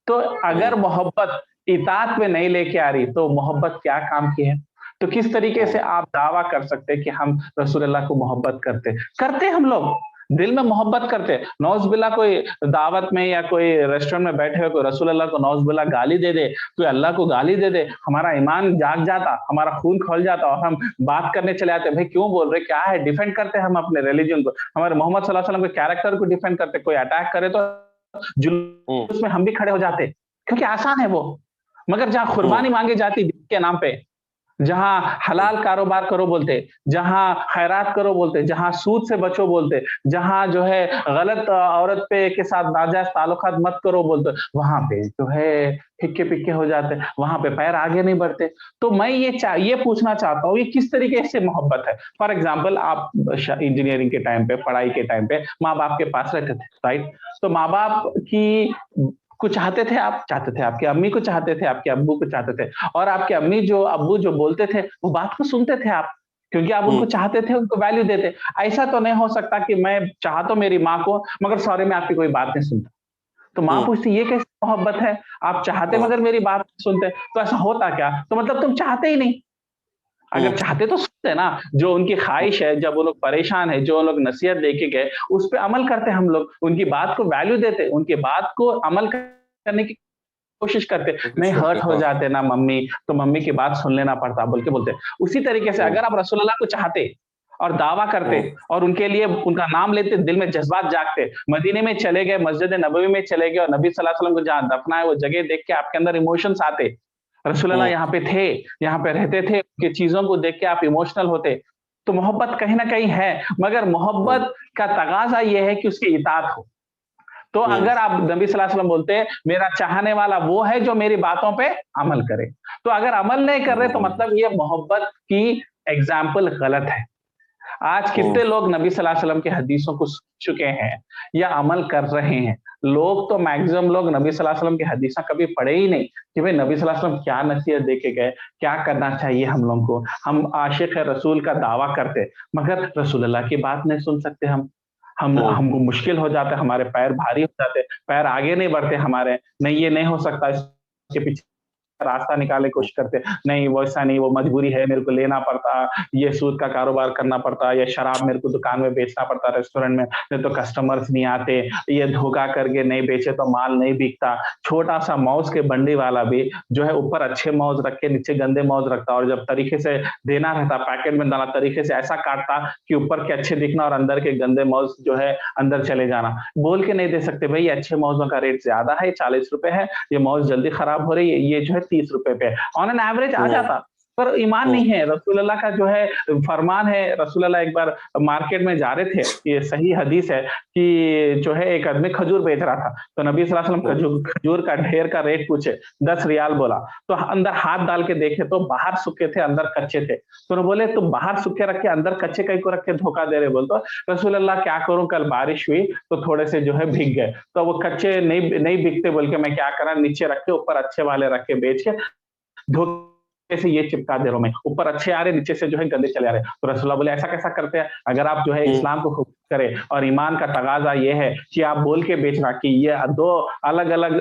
तो अगर मोहब्बत इताअत में नहीं लेके आ रही तो मोहब्बत क्या काम की है? तो किस तरीके से आप दावा कर सकते हैं कि हम रसूलुल्लाह को मोहब्बत करते हम लोग दिल में मोहब्बत करते। नौज़बिल्ला कोई दावत में या कोई रेस्टोरेंट में बैठे हुए कोई रसूलुल्लाह को नौज़बिल्ला गाली दे दे, कोई अल्लाह को गाली दे दे, हमारा ईमान जाग जाता, हमारा खून खोल जाता और हम बात करने चले आते, भाई क्यों बोल रहे, क्या है, डिफेंड करते हम अपने रिलीजन को, हमारे मोहम्मद सल्लल्लाहु अलैहि वसल्लम के कैरेक्टर को डिफेंड करते। कोई अटैक करे तो जुलूस में हम भी खड़े हो जाते, क्योंकि आसान है वो। मगर जहां कुर्बानी मांगी जाती दीन के नाम पे, जहां हलाल कारोबार करो बोलते, जहां खैरात करो बोलते, जहां सूद से बचो बोलते, जहां जो है गलत औरत पे के साथ नाजायज ताल्लुकात मत करो बोलते, वहां पे जो है हिक्के पिक्के हो जाते, वहां पे पैर आगे नहीं बढ़ते। तो मैं ये पूछना चाहता हूँ, ये किस तरीके से मोहब्बत है? फॉर एग्जाम्पल, आप इंजीनियरिंग के टाइम पे, पढ़ाई के टाइम पे माँ बाप के पास रहते थे, राइट? तो माँ बाप की को चाहते थे, आपके अम्मी को चाहते थे, आपके अब्बू को चाहते थे, और आपके अम्मी जो अब्बू जो बोलते थे वो बात को सुनते थे आप, क्योंकि आप उनको चाहते थे, उनको वैल्यू देते। ऐसा तो नहीं हो सकता कि मैं चाह तो मेरी माँ को, मगर सॉरी मैं आपकी कोई बात नहीं सुनता। तो माँ पूछती ये कैसी मोहब्बत है, आप चाहते मगर मेरी बात नहीं सुनते, तो ऐसा होता क्या? तो मतलब तुम चाहते ही नहीं। अगर चाहते तो सुनते ना, जो उनकी ख्वाहिश है, जब वो लोग परेशान है, जो लोग नसीहत देके गए उस पे अमल करते, हम लोग उनकी बात को वैल्यू देते, उनकी बात को अमल करने की कोशिश करते, नहीं हर्ट हो जाते ना मम्मी, तो मम्मी की बात सुन लेना पड़ता बोल के बोलते। उसी तरीके से अगर आप रसूलुल्लाह को चाहते और दावा करते और उनके लिए उनका नाम लेते, दिल में जज्बात जागते, मदीने में चले गए, मस्जिद नबवी में चले गए और नबी सल्लल्लाहु अलैहि वसल्लम को जहां दफना है वो जगह देख के आपके अंदर इमोशंस आते, रसूलुल्लाह यहाँ पे थे, यहाँ पे रहते थे, उनकी चीजों को देख के आप इमोशनल होते, तो मोहब्बत कहीं ना कहीं है, मगर मोहब्बत का तगाजा ये है कि उसकी इताअत हो। तो अगर आप नबी सल्लल्लाहु अलैहि वसल्लम बोलते हैं मेरा चाहने वाला वो है जो मेरी बातों पे अमल करे, तो अगर अमल नहीं कर रहे तो मतलब ये मोहब्बत की एग्जाम्पल गलत है। आज कितने लोग नबी सल्लल्लाहु अलैहि वसल्लम की हदीसों को सुन चुके हैं या अमल कर रहे हैं। लोग तो मैक्सिमम लोग नबी सल्लल्लाहु अलैहि वसल्लम की हदीसें कभी पढ़े ही नहीं कि भाई नबी सल्लल्लाहु अलैहि वसल्लम क्या नसीहत दे के गए, क्या करना चाहिए हम लोगों को। हम आशिक है रसूल का दावा करते मगर रसूलुल्लाह की बात नहीं सुन सकते हम हमको मुश्किल हो जाता है, हमारे पैर भारी हो जाते, पैर आगे नहीं बढ़ते हमारे, नहीं ये नहीं हो सकता, इसके पीछे रास्ता निकालने की कोशिश करते, नहीं वो ऐसा नहीं, वो मजबूरी है, मेरे को लेना पड़ता, ये सूद का कारोबार करना पड़ता, ये शराब मेरे को दुकान में बेचना पड़ता रेस्टोरेंट में, नहीं तो कस्टमर्स नहीं आते, ये धोखा करके नहीं बेचे तो माल नहीं बिकता। छोटा सा मौज के बंडी वाला भी जो है ऊपर अच्छे मौज रख के नीचे गंदे मौज रखता, और जब तरीके से देना रहता पैकेट में डाला तरीके से ऐसा काटता कि ऊपर के अच्छे दिखना और अंदर के गंदे मौज जो है अंदर चले जाना। बोल के नहीं दे सकते भाई अच्छे मौजों का रेट ज्यादा है, 40 रुपए है, ये मौज जल्दी खराब हो रही है, ये जो है 30 रुपए पे ऑन एन एवरेज आ जाता, पर ईमान नहीं है। रसूलुल्लाह का जो है फरमान है, रसूलुल्लाह एक बार मार्केट में जा रहे थे, ये सही हदीस है कि जो है एक आदमी खजूर बेच रहा था, तो नबी सल्लल्लाहु अलैहि वसल्लम खजूर का ढेर का रेट पूछे, 10 रियाल बोला, तो अंदर हाथ डाल के देखे तो बाहर सूखे थे अंदर कच्चे थे, तो उन्होंने बोले तुम बाहर सूखे रखे अंदर कच्चे कहीं को रख के धोखा दे रहे, बोल तो रसूलुल्लाह क्या करूं कल बारिश हुई तो थोड़े से जो है भीग गए, तो वो कच्चे नहीं बिकते बोल के मैं क्या करा नीचे रख के ऊपर अच्छे वाले रख के बेच के धोखे से ये चिपका दे रहा हूं मैं, ऊपर अच्छे आ रहे नीचे से जो है गंदे चले आ रहे। तो रसूलुल्लाह बोले ऐसा कैसा करते हैं, अगर आप जो है इस्लाम को खूब करें और ईमान का तगाजा ये है कि आप बोल के बेचना कि ये दो अलग अलग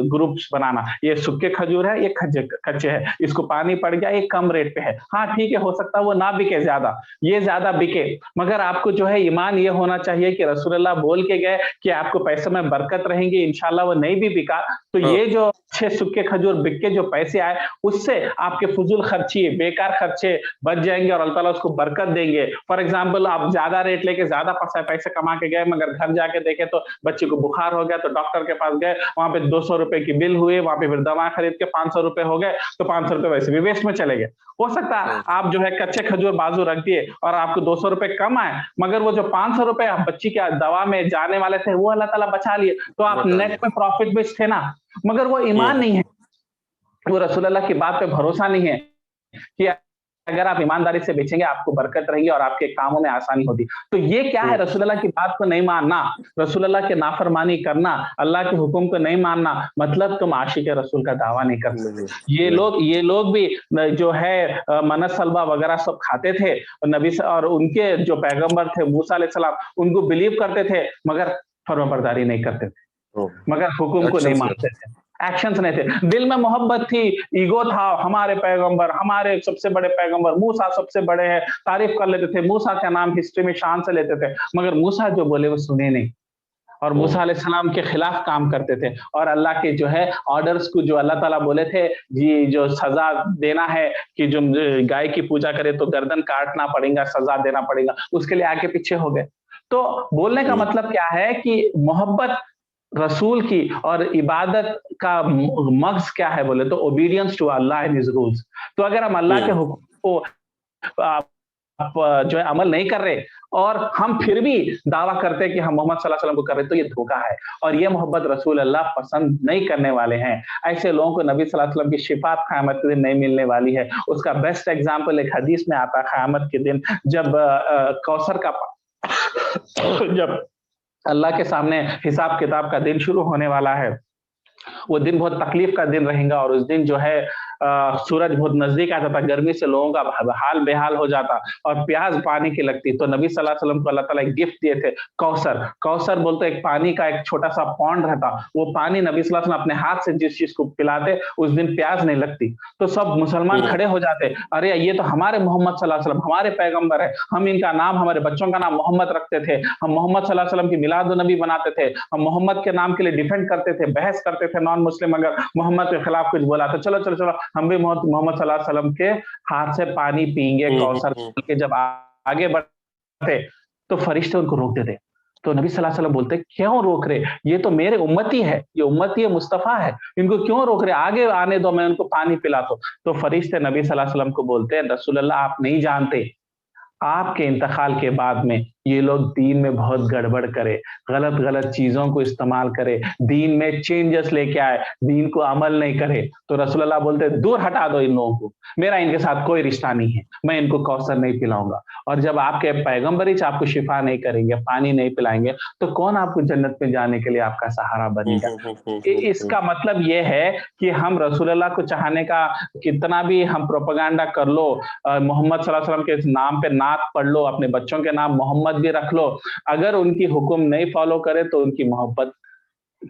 ग्रुप्स बनाना, ये सूखे खजूर है ये कच्चे है, इसको पानी पड़ गया ये कम रेट पे है, हाँ ठीक है हो सकता है वो ना बिके ज्यादा, ये ज्यादा बिके, मगर आपको जो है ईमान ये होना चाहिए कि रसूलुल्लाह बोल के गए कि आपको पैसे में बरकत रहेंगी, इंशाल्लाह वो नहीं भी बिका तो ये जो अच्छे सूखे खजूर बिक के जो पैसे आए उससे आपके फजूल खर्ची बेकार खर्चे बच जाएंगे और अल्लाह ताला उसको बरकत देंगे। फॉर एग्जाम्पल आप ज्यादा रेट लेके ज्यादा पैसे कमा के गए मगर घर जाके देखे तो बच्चे को बुखार हो गया, तो डॉक्टर के पास गए, वहां पे 200 रुपए की बिल हुई, वहां पे फिर दवा खरीद के 500 रुपए हो गए, तो 500 रुपए वैसे भी वेस्ट में चले गए। हो सकता है आप जो है कच्चे खजूर बाजू रख दिए और आपको 200 रुपए कम आए, मगर वो जो 500 रुपए आप बच्ची के दवा में जाने वाले थे वो अल्लाह ताला बचा लिए, तो आप नेट में प्रॉफिट में थे ना, मगर वो ईमान नहीं है, वो रसूलुल्लाह की बात पे भरोसा नहीं है कि अगर आप ईमानदारी से बेचेंगे आपको बरकत रहेगी और आपके कामों में आसानी होगी। तो ये क्या है, रसूलुल्लाह की बात को नहीं मानना, रसूलुल्लाह के नाफरमानी करना, अल्लाह के हुक्म को नहीं मानना, मतलब तुम आशिक रसूल का दावा नहीं कर सकते। ये लोग भी जो है मनस सलवा वगैरह सब खाते थे, नबी और उनके जो पैगंबर थे मूसा अलैहिस्सलाम उनको बिलीव करते थे मगर फर्माबरदारी नहीं करते थे, मगर हुक्म को नहीं मानते थे, एक्शंस नहीं थे, दिल में मोहब्बत थी, ईगो था, हमारे पैगंबर हमारे सबसे बड़े पैगंबर मूसा सबसे बड़े हैं, तारीफ कर लेते थे, मूसा का नाम हिस्ट्री में शान से लेते थे, मगर मूसा जो बोले वो सुने नहीं और मूसा अलैहिस्सलाम के खिलाफ काम करते थे और अल्लाह के जो है ऑर्डर्स को जो अल्लाह ताला बोले थे जी जो सजा देना है कि जो गाय की पूजा करे तो गर्दन काटना पड़ेगा, सजा देना पड़ेगा, उसके लिए आगे पीछे हो गए। तो बोलने का मतलब क्या है कि मोहब्बत रसूल की और इबादत का मक्स क्या है बोले तो obedience to Allah and his rules. तो अगर हम अल्लाह के हुक्म को आप जो है अमल नहीं कर रहे और हम फिर भी दावा करते हैं कि हम मोहम्मद सल्लल्लाहु अलैहि वसल्लम को कर रहे तो ये धोखा है और ये मोहब्बत रसूल अल्लाह पसंद नहीं करने वाले हैं। ऐसे लोगों को नबी सल्लल्लाहु अलैहि वसल्लम की शिफात क़यामत के दिन नहीं मिलने वाली है। उसका बेस्ट एग्जांपल एक हदीस में आता है, क़यामत के दिन जब कौसर का जब अल्लाह के सामने हिसाब किताब का दिन शुरू होने वाला है, वो दिन बहुत तकलीफ का दिन रहेगा और उस दिन जो है सूरज बहुत नजदीक आता था, गर्मी से लोगों का हाल बेहाल हो जाता और प्यास पानी की लगती, तो नबी सल्लल्लाहु अलैहि वसल्लम को अल्लाह ताला एक गिफ्ट दिए थे, कौसर। कौसर बोलते एक पानी का एक छोटा सा पॉन्ड रहता, वो पानी नबी सल्लल्लाहु अलैहि वसल्लम अपने हाथ से जिस चीज को पिलाते उस दिन प्यास नहीं लगती। तो सब मुसलमान खड़े हो जाते, अरे ये तो हमारे मोहम्मद सल्लल्लाहु अलैहि वसल्लम हमारे पैगंबर है, हम इनका नाम हमारे बच्चों का नाम मोहम्मद रखते थे, हम मोहम्मद सल्लल्लाहु अलैहि वसल्लम की मिलाद नबी बनाते थे, हम मोहम्मद के नाम के लिए डिफेंड करते थे, बहस करते थे नॉन मुस्लिम अगर मोहम्मद के खिलाफ कुछ बोला तो चलो चलो चलो हम भी मोहम्मद सल्लल्लाहु अलैहि वसल्लम के हाथ से पानी पीएंगे कौसर के। जब आगे बढ़ते तो फरिश्ते उनको रोकते थे, तो नबी सल्लल्लाहु अलैहि वसल्लम बोलते क्यों रोक रहे, ये तो मेरे उम्मती है, ये उम्मती है मुस्तफा है, इनको क्यों रोक रहे, आगे आने दो मैं उनको पानी पिलाता हूं। तो फरिश्ते नबी सल्लल्लाहु अलैहि वसल्लम को बोलते हैं रसूलुल्लाह आप नहीं जानते, आपके इंतकाल के बाद में ये लोग दीन में बहुत गड़बड़ करे, गलत-गलत चीज़ों को इस्तेमाल करे, दीन में चेंजेस लेके आए, दीन को अमल नहीं करे, तो रसूलुल्लाह बोलते हैं दूर हटा दो इन लोगों को, मेरा इनके साथ कोई रिश्ता नहीं है, मैं इनको कौसर नहीं पिलाऊँगा। और जब आपके पैगंबर ही आपको शिफा नहीं करेंगे, पानी नहीं पिलाएँगे, तो कौन आपको जन्नत में जाने के लिए आपका सहारा बनेगा? इसका मतलब ये है कि हम रसूलुल्लाह को चाहने का कितना भी हम प्रोपेगेंडा कर लो, मोहम्मद सल्लल्लाहु अलैहि वसल्लम के नाम पे नात पढ़ लो, अपने बच्चों के नाम मोहम्मद भी रख लो, अगर उनकी हुक्म नहीं फॉलो करे तो उनकी मोहब्बत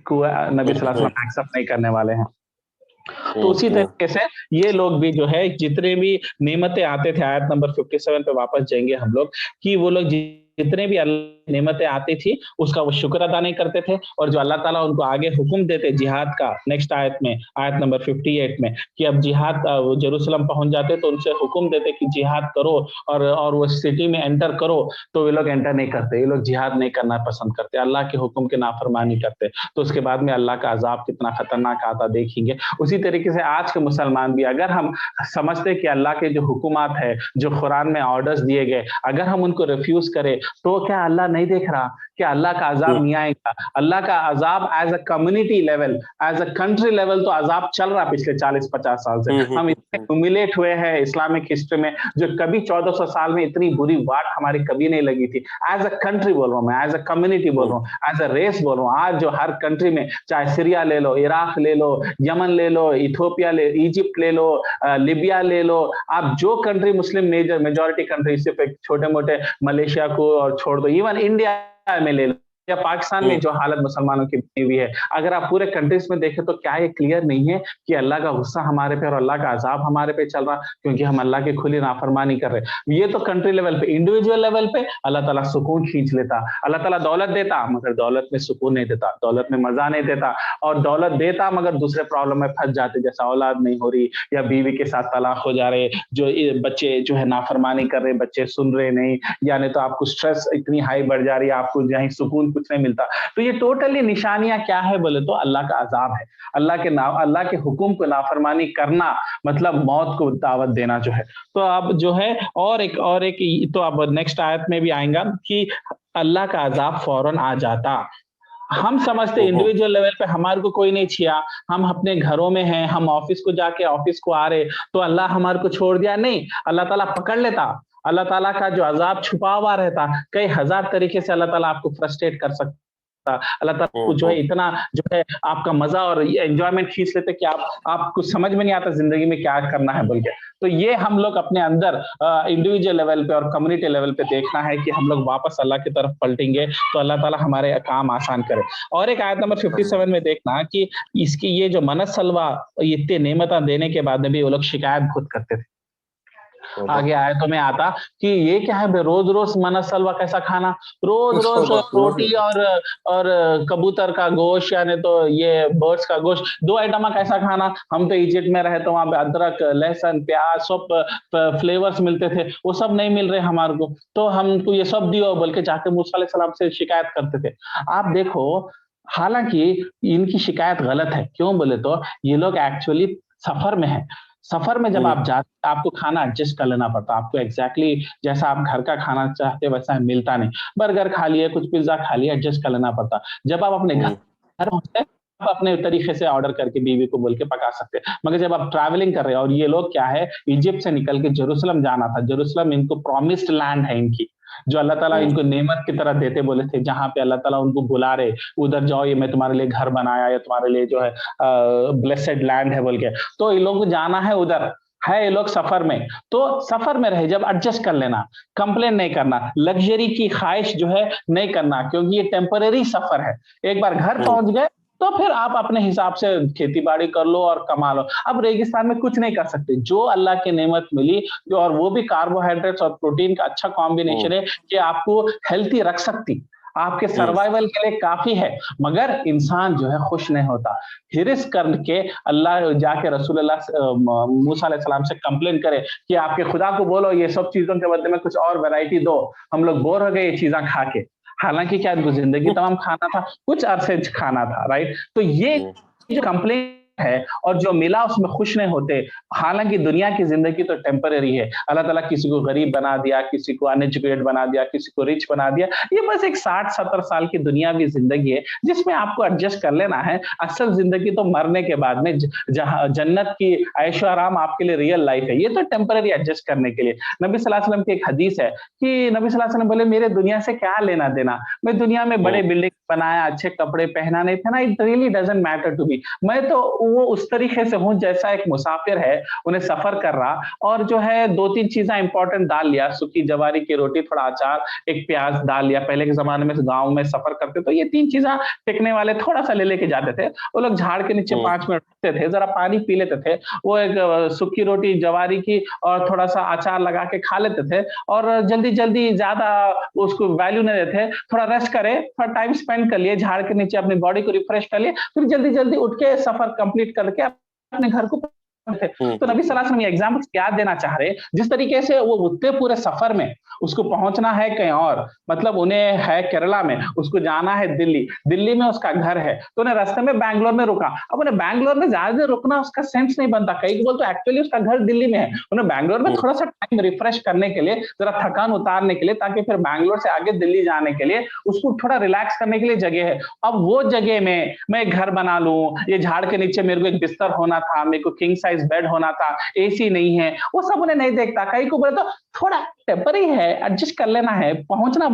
को नबी सल्लल्लाहु अलैहि वसल्लम एक्सेप्ट नहीं करने वाले हैं। तो उसी तरीके से ये लोग भी जो है जितने भी नेमतें आते थे, आयत नंबर 57 पे वापस जाएंगे हम लोग, कि वो लोग जितने भी अल्लाह की नेमतें आती थी उसका वो शुक्र अदा नहीं करते थे, और जो अल्लाह ताला उनको आगे हुक्म देते जिहाद का, नेक्स्ट आयत में, आयत नंबर 58 में, कि अब जिहाद जेरूसलम पहुंच जाते तो उनसे हुक्म देते कि जिहाद करो और वो सिटी में एंटर करो, तो वे लोग एंटर नहीं करते, ये लोग जिहाद नहीं करना पसंद करते, अल्लाह के हुक्म की नाफरमानी करते। तो उसके बाद में अल्लाह का अजाब कितना खतरनाक आता देखेंगे। उसी तरीके से आज के मुसलमान भी, अगर हम समझते कि अल्लाह के जो हुकुमात है, जो कुरान में ऑर्डर्स दिए गए, अगर हम उनको रिफ्यूज करें, तो क्या अल्लाह नहीं देख रहा कि अल्लाह का अजाब नहीं आएगा? अल्लाह का अजाब as a community level, as a country level तो अजाब चल रहा पिछले 40-50 साल से। हम इतने ह्यूमिलेट हुए हैं इस्लामिक हिस्ट्री में, जो कभी 1400 साल में इतनी बुरी वाट हमारी कभी नहीं लगी थी। एज अ कंट्री बोल रहा हूँ मैं, एज अ कम्युनिटी बोल रहा हूँ, एज अ रेस बोल रहा हूँ। आज जो हर कंट्री में, चाहे सीरिया ले लो, इराक ले लो, यमन ले लो, इथियोपिया ले, इजिप्ट ले लो, लीबिया ले लो, आप जो कंट्री मुस्लिम मेजॉरिटी कंट्री, सिर्फ एक छोटे मोटे मलेशिया को और छोड़ दो, इवन इंडिया में ले लो या पाकिस्तान में जो हालत मुसलमानों की बनी हुई है, अगर आप पूरे कंट्रीज में देखें तो क्या ये क्लियर नहीं है कि अल्लाह का गुस्सा हमारे पे और अल्लाह का अजाब हमारे पे चल रहा, क्योंकि हम अल्लाह की खुली नाफरमानी कर रहे। ये तो कंट्री लेवल पे, इंडिविजुअल लेवल पे अल्लाह ताला सुकून खींच लेता, अल्लाह ताला दौलत देता मगर दौलत में सुकून नहीं देता, दौलत में मजा नहीं देता, और दौलत देता मगर दूसरे प्रॉब्लम में फंस जाते, जैसा औलाद नहीं हो रही या बीवी के साथ तलाक हो जा रहे, जो बच्चे जो है नाफरमानी कर रहे, बच्चे सुन रहे नहीं, यानी तो आपको स्ट्रेस इतनी हाई बढ़ जा रही है, आपको जहाँ सुकून कुछ नहीं मिलता। तो ये टोटली निशानियां क्या है बोले तो अल्लाह का अजाब है। अल्लाह के हुक्म को नाफरमानी करना मतलब मौत को दावत देना जो है। तो अब जो है और एक तो अब नेक्स्ट आयत में भी आएगा कि अल्लाह का अजाब फौरन आ जाता। हम समझते इंडिविजुअल लेवल पे हमारे को कोई नहीं छिया, हम अपने घरों में हैं, हम ऑफिस को जाके ऑफिस को आ रहे, तो अल्लाह हमारे को छोड़ दिया नहीं, अल्लाह ताला पकड़ लेता। अल्लाह ताला का जो अजाब छुपा हुआ रहता, कई हजार तरीके से अल्लाह ताला आपको फ्रस्ट्रेट कर सकता, अल्लाह ताला को जो है इतना जो है आपका मजा और एंजॉयमेंट खींच लेते कि आपको समझ में नहीं आता जिंदगी में क्या करना है बोल के। तो ये हम लोग अपने अंदर इंडिविजुअल लेवल पे और कम्युनिटी लेवल पे देखना है कि हम लोग वापस अल्लाह की तरफ पलटेंगे तो अल्लाह ताला हमारे काम आसान करे। और एक आयत नंबर 57 में देखना कि इसकी ये जो मनसलवा इतने नेमता देने के बाद में भी वो लोग शिकायत बहुत करते थे। आगे आयतों में आता कि ये क्या है, रोज रोज मनसलवा कैसा खाना, रोज रोज रोटी और कबूतर का गोश्त, यानी तो ये बर्ड्स का गोश्त, दो आइटम कैसा खाना। हम तो इजिप्ट में रहे तो वहां पे अदरक, लहसुन, प्याज सब फ्लेवर्स मिलते थे, वो सब नहीं मिल रहे हमारे को, तो हमको ये सब दियो बोल के जाके मूसा अलैहि सलाम से शिकायत करते थे। आप देखो, हालांकि इनकी शिकायत गलत है, क्यों बोले तो ये लोग एक्चुअली सफर में है। सफर में जब आप जाते आपको खाना एडजस्ट कर लेना पड़ता, आपको एग्जैक्टली जैसा आप घर का खाना चाहते वैसा मिलता नहीं। बर्गर खा लिए, कुछ पिज्जा खा लिया, एडजस्ट कर लेना पड़ता। जब आप अपने घर पहुंचते आप अपने तरीके से ऑर्डर करके बीवी को बोल के पका सकते हैं, मगर जब आप ट्रैवलिंग कर रहे हैं, और ये लोग क्या है, इजिप्ट से निकल के जेरूसलम जाना था। जेरूसलम इनको प्रॉमिस्ड लैंड है इनकी, जो अल्लाह ताला इनको नेमत की तरह देते बोले थे, जहां पे अल्लाह ताला उनको बुला रहे, उधर जाओ, ये मैं तुम्हारे लिए घर बनाया, या तुम्हारे लिए जो है ब्लेसेड लैंड है बोल के। तो इन लोगों को जाना है उधर, है ये लोग सफर में, तो सफर में रहे जब एडजस्ट कर लेना, कंप्लेन नहीं करना, लग्जरी की ख्वाहिश जो है नहीं करना, क्योंकि ये टेम्परेरी सफर है। एक बार घर पहुंच गए तो फिर आप अपने हिसाब से खेती बाड़ी कर लो और कमा लो। अब रेगिस्तान में कुछ नहीं कर सकते, जो अल्लाह की नेमत मिली, जो और वो भी कार्बोहाइड्रेट्स और प्रोटीन का अच्छा कॉम्बिनेशन है कि आपको हेल्थी रख सकती, आपके सर्वाइवल के लिए काफी है, मगर इंसान जो है खुश नहीं होता। हिरिस करके अल्लाह जाके रसूलुल्लाह मूसा अलैहि सलाम से कंप्लेन करे कि आपके खुदा को बोलो ये सब चीजों के बदले में कुछ और वैरायटी दो, हम लोग बोर हो गए ये चीजें खा के। हालांकि क्या जिंदगी तमाम खाना था, कुछ अरसे खाना था, राइट। तो ये जो कंप्लेन है और जो मिला उसमें खुश नहीं होते। हालांकि दुनिया की जिंदगी तो टेम्पररी है। अल्लाह ताला किसी को गरीब बना दिया, किसी को अनएजुकेटेड बना दिया, किसी को रिच बना दिया। ये बस एक 60-70 साल की दुनियावी जिंदगी है जिसमें आपको एडजस्ट कर लेना है। असल जिंदगी तो मरने के बाद में, जहां जन्नत की ऐशो आराम आपके लिए रियल लाइफ है। ये तो टेम्पररी एडजस्ट करने के लिए। नबी सल्लल्लाहु अलैहि वसल्लम की एक हदीस है कि नबी सल्लल्लाहु अलैहि वसल्लम बोले, मेरे दुनिया से क्या लेना देना, मैं दुनिया में बड़े बिल्डिंग बनाया, अच्छे कपड़े पहना नहीं था ना, it really doesn't matter to me. मैं तो वो उस तरीके से हूँ जैसा एक मुसाफिर है, उन्हें सफर कर रहा और जो है 2-3 चीजें इंपॉर्टेंट डाल लिया, सूखी जवारी की रोटी, थोड़ा अचार, एक प्याज डाल लिया। पहले के जमाने में गांव में सफर करते तो ये 3 चीजें टेकने वाले थोड़ा सा ले लेके जाते थे। वो लोग झाड़ के नीचे 5 मिनट रुकते थे, जरा पानी पी लेते थे, वो एक सूखी रोटी जवारी की और थोड़ा सा अचार लगा के खा लेते थे और जल्दी जल्दी ज्यादा उसको वैल्यू नहीं देते। थोड़ा रेस्ट करे, थोड़ा टाइम स्पेंड कर लिए, झाड़ के नीचे अपनी बॉडी को रिफ्रेश कर लिए, फिर जल्दी जल्दी उठ के सफर कंप्लीट करके अपने घर को थे। तो नबी सल्लल्लाहु अलैहि वसल्लम ये एग्जाम्पल क्या देना चाह रहे, जिस तरीके से वो उतने पूरे सफर में उसको पहुंचना है कहीं और, मतलब उन्हें है केरला में, उसको जाना है दिल्ली, दिल्ली में उसका घर है, तो उन्हें रास्ते में बैंगलोर में रुका। अब उन्हें बैंगलोर में ज्यादा देर रुकना उसका सेंस नहीं बनता। कई बोल तो एक्चुअली उसका घर दिल्ली में है, उन्हें बैंगलोर में थोड़ा सा टाइम रिफ्रेश करने के लिए, जरा थकान उतारने के लिए, ताकि फिर बैंगलोर से आगे दिल्ली जाने के लिए उसको थोड़ा रिलैक्स करने के लिए जगह है। अब वो जगह में मैं एक घर बना लूं, ये झाड़ के नीचे मेरे को एक बिस्तर होना था, मेरे को किंग साइज बेड होना था, एसी नहीं है, वो सब उन्हें नहीं देखता। कई को बोले तो थोड़ा टेम्पररी है, एडजस्ट कर लेना है, पहुंचना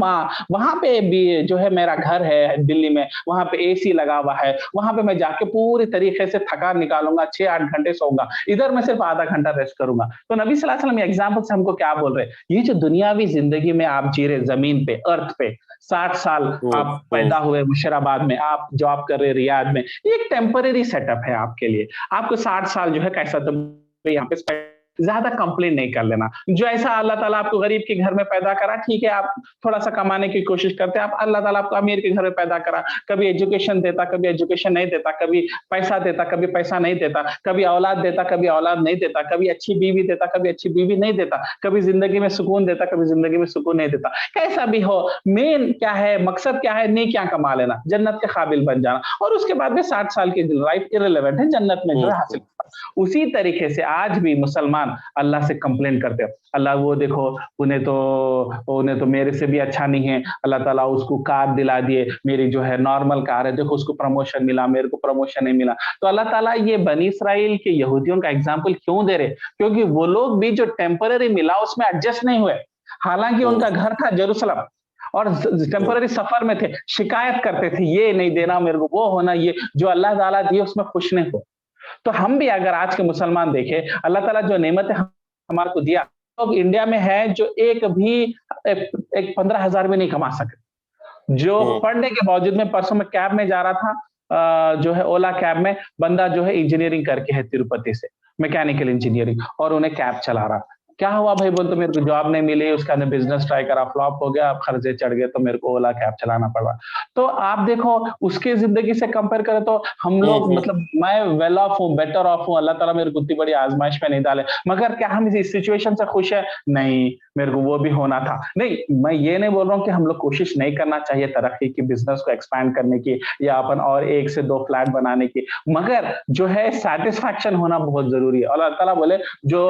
वहां पे भी जो है मेरा घर है दिल्ली में, वहां पे एसी लगा हुआ है, वहां पे मैं जाके पूरी तरीके से थकान निकालूंगा, 6-8 घंटे सोऊंगा, इधर मैं सिर्फ आधा घंटा रेस्ट करूंगा। तो नबी सल्लल्लाहु अलैहि वसल्लम एग्जाम्पल से हमको क्या बोल रहे हैं, ये जो दुनियावी जिंदगी में आप जी रहे, जमीन पे, अर्थ पे 60 साल आप पैदा हुए मुशराबाद में, आप जॉब कर रहे रियाद में, ये एक टेम्पररी सेटअप है आपके लिए। आपको 60 साल जो है कैसा तो यहाँ पे ज्यादा कंप्लेन नहीं कर लेना। जो ऐसा अल्लाह ताला आपको गरीब के घर में पैदा करा, ठीक है, आप थोड़ा सा कमाने की कोशिश करते हैं, आप अल्लाह ताला आपको अमीर के घर में पैदा करा, कभी एजुकेशन देता, कभी एजुकेशन नहीं देता, कभी पैसा देता, कभी पैसा नहीं देता, कभी औलाद देता, कभी औलाद नहीं देता, कभी अच्छी बीवी देता, कभी अच्छी बीवी नहीं देता, कभी जिंदगी में सुकून देता, कभी जिंदगी में सुकून नहीं देता। कैसा भी हो, मेन क्या है, मकसद क्या है, नेकियां कमा लेना, जन्नत के काबिल बन जाना, और उसके बाद में 60 साल की लाइफ इररिलेवेंट है, जन्नत में जो है हासिल। उसी तरीके से आज भी मुसलमान अल्लाह से कंप्लेन करते हैं, अल्लाह वो देखो उन्हें तो मेरे से भी अच्छा नहीं है, अल्लाह ताला उसको कार दिला दिए, मेरी जो है नॉर्मल कार है, देखो उसको प्रमोशन मिला, मेरे को प्रमोशन नहीं मिला। तो अल्लाह ताला ये बनी इस्राइल के यहूदियों का एग्जाम्पल क्यों दे रहे, क्योंकि वो लोग भी जो टेम्पररी मिला उसमें एडजस्ट नहीं हुए। हालांकि उनका घर था जेरूसलम और टेम्पररी सफर में थे, शिकायत करते थे, ये नहीं देना मेरे को, वो होना, ये जो अल्लाह ताला दिए उसमें खुश नहीं हो। तो हम भी अगर आज के मुसलमान देखें, अल्लाह ताला जो नेमतें हमारे को दिया, लोग इंडिया में है जो एक 15,000 भी नहीं कमा सके, जो पढ़ने के बावजूद में, परसों में कैब में जा रहा था, जो है ओला कैब में, बंदा जो है इंजीनियरिंग करके है तिरुपति से, मैकेनिकल इंजीनियरिंग, और उन्हें कैब चला रहा। क्या हुआ भाई, बोल तो मेरे को जॉब नहीं मिली, उसका बिजनेस ट्राई करा, फ्लॉप हो गया, अब खर्चे चढ़ गए, तो मेरे को ओला कैब चलाना पड़ा। तो आप देखो उसके जिंदगी से कंपेयर करें तो हम लोग, मतलब मैं वेल ऑफ हूँ, बेटर ऑफ हूँ, अल्लाह ताला मेरे को इतनी बड़ी आजमाइश में नहीं डाले, मगर क्या हम इस सिचुएशन से खुश है? नहीं, मेरे को वो भी होना था। नहीं, मैं ये नहीं बोल रहा हूँ कि हम लोग कोशिश नहीं करना चाहिए तरक्की की, बिजनेस को एक्सपैंड करने की, या अपन और 1 से 2 फ्लैट बनाने की, मगर जो है सेटिस्फैक्शन होना बहुत जरूरी है। और अल्लाह ताला बोले जो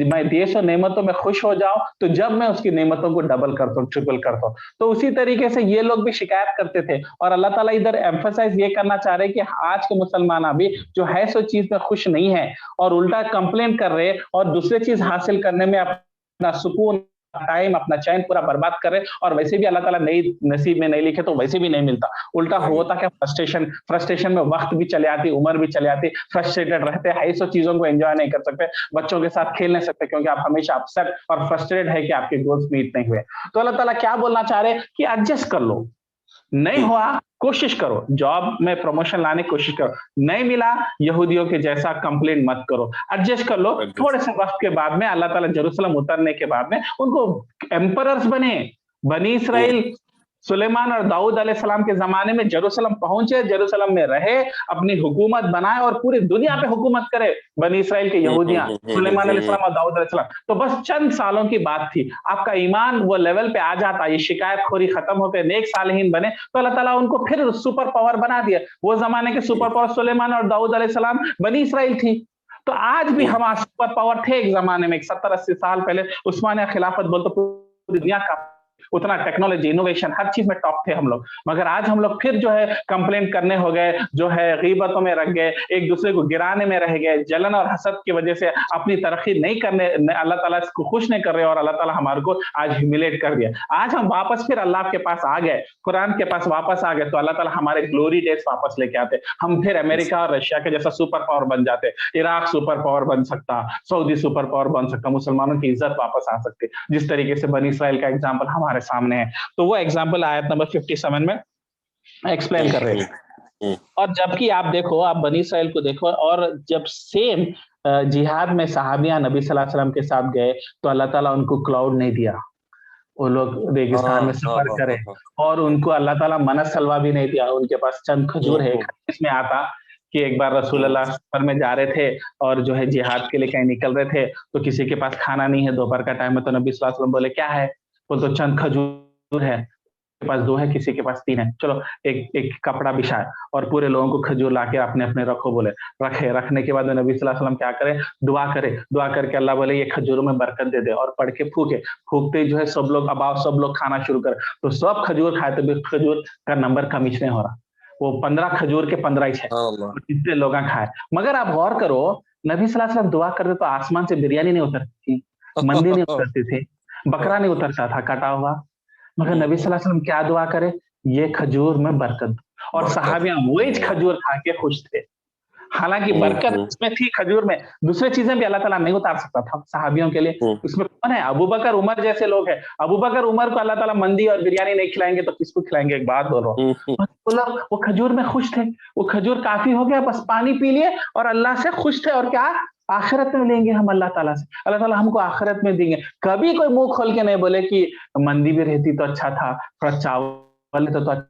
मैं देश और नेमतों में खुश हो जाओ, तो जब मैं उसकी नेमतों को डबल करता हूँ, ट्रिपल करता हूँ। तो उसी तरीके से ये लोग भी शिकायत करते थे, और अल्लाह ताला इधर एम्फसाइज ये करना चाह रहे कि आज के मुसलमान अभी जो है सो चीज में खुश नहीं है, और उल्टा कंप्लेन कर रहे, और दूसरी चीज हासिल करने में अपना सुकून, टाइम, अपना चैन पूरा बर्बाद कर रहे, और वैसे भी अल्लाह ताला नई नसीब में नहीं लिखे तो वैसे भी नहीं मिलता। उल्टा होता क्या, फ्रस्ट्रेशन में वक्त भी चले आती, उम्र भी चले आती, फ्रस्ट्रेटेड रहते हैं, ऐसी चीजों को एंजॉय नहीं कर सकते, बच्चों के साथ खेल नहीं सकते, क्योंकि आप हमेशा अपसेट और फ्रस्ट्रेटेड है कि आपके गोल्स मीट नहीं हुए। तो अल्लाह ताला क्या बोलना चाह रहे कि एडजस्ट कर लो, नहीं हुआ कोशिश करो, जॉब में प्रमोशन लाने की कोशिश करो, नहीं मिला यहूदियों के जैसा कंप्लेंट मत करो, एडजस्ट कर लो। थोड़े से वक्त के बाद में अल्लाह ताला जेरूसलम उतरने के बाद में उनको एम्परर्स बने, बनी इस्राइल सुलेमान और दाऊद अलैहिस्सलाम के जमाने में जेरूसलम पहुंचे, जेरूसलम में रहे, अपनी हुकूमत बनाए और पूरी दुनिया पे हुकूमत करे बनी इसराइल के यहूदियां, सुलेमान अलैहिस्सलाम और दाऊद अलैहिस्सलाम। तो बस चंद सालों की बात थी, आपका ईमान वो लेवल पे आ जाता, ये शिकायत खोरी खत्म होकर नेक सालिहीन बने, तो अल्लाह ताला उनको फिर सुपर पावर बना दिया। वो जमाने के सुपर पावर सुलेमान और दाऊद अलैहिस्सलाम बनी इसराइल थी। तो आज भी हम सुपर पावर थे एक जमाने में, 70-80 साल पहले उस्मानिया खिलाफत बोलते पूरी दुनिया का उतना टेक्नोलॉजी इनोवेशन हर चीज में टॉप थे हम लोग। मगर आज हम लोग फिर जो है कंप्लेंट करने हो गए, जो है गीबतों में रह गए, एक दूसरे को गिराने में रह गए, जलन और हसद की वजह से अपनी तरक्की नहीं करने, अल्लाह ताला को खुश नहीं कर रहे और अल्लाह ताला हमारे को आज ह्यूमिलेट कर दिया। आज हम वापस फिर अल्लाह के पास आ गए, कुरान के पास वापस आ गए, तो अल्लाह ताला हमारे ग्लोरी डेज वापस लेके आते, हम फिर अमेरिका और रशिया के जैसा सुपर पावर बन जाते, इराक सुपर पावर बन सकता, सऊदी सुपर पावर बन सकता, मुसलमानों की इज्जत वापस आ सकती, जिस तरीके से बनी इसराइल का एग्जाम्पल हमारे सामने है। तो वो एग्जांपल आयत नंबर 57 में एक्सप्लेन कर रहे हैं। और जबकि आप देखो, आप बनी इसराइल को देखो, और जब सेम जिहाद में सहाबियां नबी सल्लल्लाहु अलैहि वसल्लम के साथ गए तो अल्लाह ताला उनको क्लाउड नहीं दिया, वो लोग रेगिस्तान में सफर करे, और उनको अल्लाह ताला मनस सलवा भी नहीं दिया, उनके पास चंद खजूर है। इसमें आता कि एक बार रसूल अल्लाह सफर में जा रहे थे और जो है जिहाद के लिए कहीं निकल रहे थे, तो किसी के पास खाना नहीं है, दोपहर का टाइम है, तो नबी सल्लल्लाहु अलैहि वसल्लम बोले क्या है, वो तो चंद खजूर है, के पास 2 है, किसी के पास 3 है, चलो एक कपड़ा बिछाए और पूरे लोगों को खजूर लाके अपने अपने रखो बोले, रखने के बाद में नबी सल्लल्लाहु अलैहि वसल्लम क्या करे, दुआ करके अल्लाह बोले ये खजूरों में बरकत दे दे, और पढ़ के फूकते जो है सब लोग खाना शुरू कर, तो सब खजूर खाए, तो खजूर का नंबर कम नहीं हो रहा, वो 15 खजूर के 15 ही है, इतने लोग खाए। मगर आप गौर करो, नबी सल्लल्लाहु अलैहि वसल्लम दुआ करते तो आसमान से बिरयानी नहीं उतरती थी, मंदी नहीं उतरती थी, बकरा नहीं उतरता था कटा हुआ, मगर नबी सल्लल्लाहु अलैहि वसल्लम क्या दुआ करे, ये खजूर में बरकत, और सहाबियां वही खजूर खा के खुश थे। हालांकि बरकत उसमें थी खजूर में, दूसरी चीजें भी अल्लाह ताला नहीं उतार सकता था सहाबियों के लिए, उसमें कौन है, अबू बकर उमर जैसे लोग हैं, अबू बकर उमर को अल्लाह ताला मंदी और बिरयानी नहीं खिलाएंगे तो किसको खिलाएंगे, एक बात बोल रहा हूँ। वो खजूर में खुश थे, वो खजूर काफी हो गया, बस पानी पी लिए और अल्लाह से खुश थे, और क्या आखिरत में लेंगे हम अल्लाह ताला से, अल्लाह ताला हमको आखिरत में देंगे। कभी कोई मुंह खोल के नहीं बोले कि मंदी भी रहती तो अच्छा था, थोड़ा चावल तो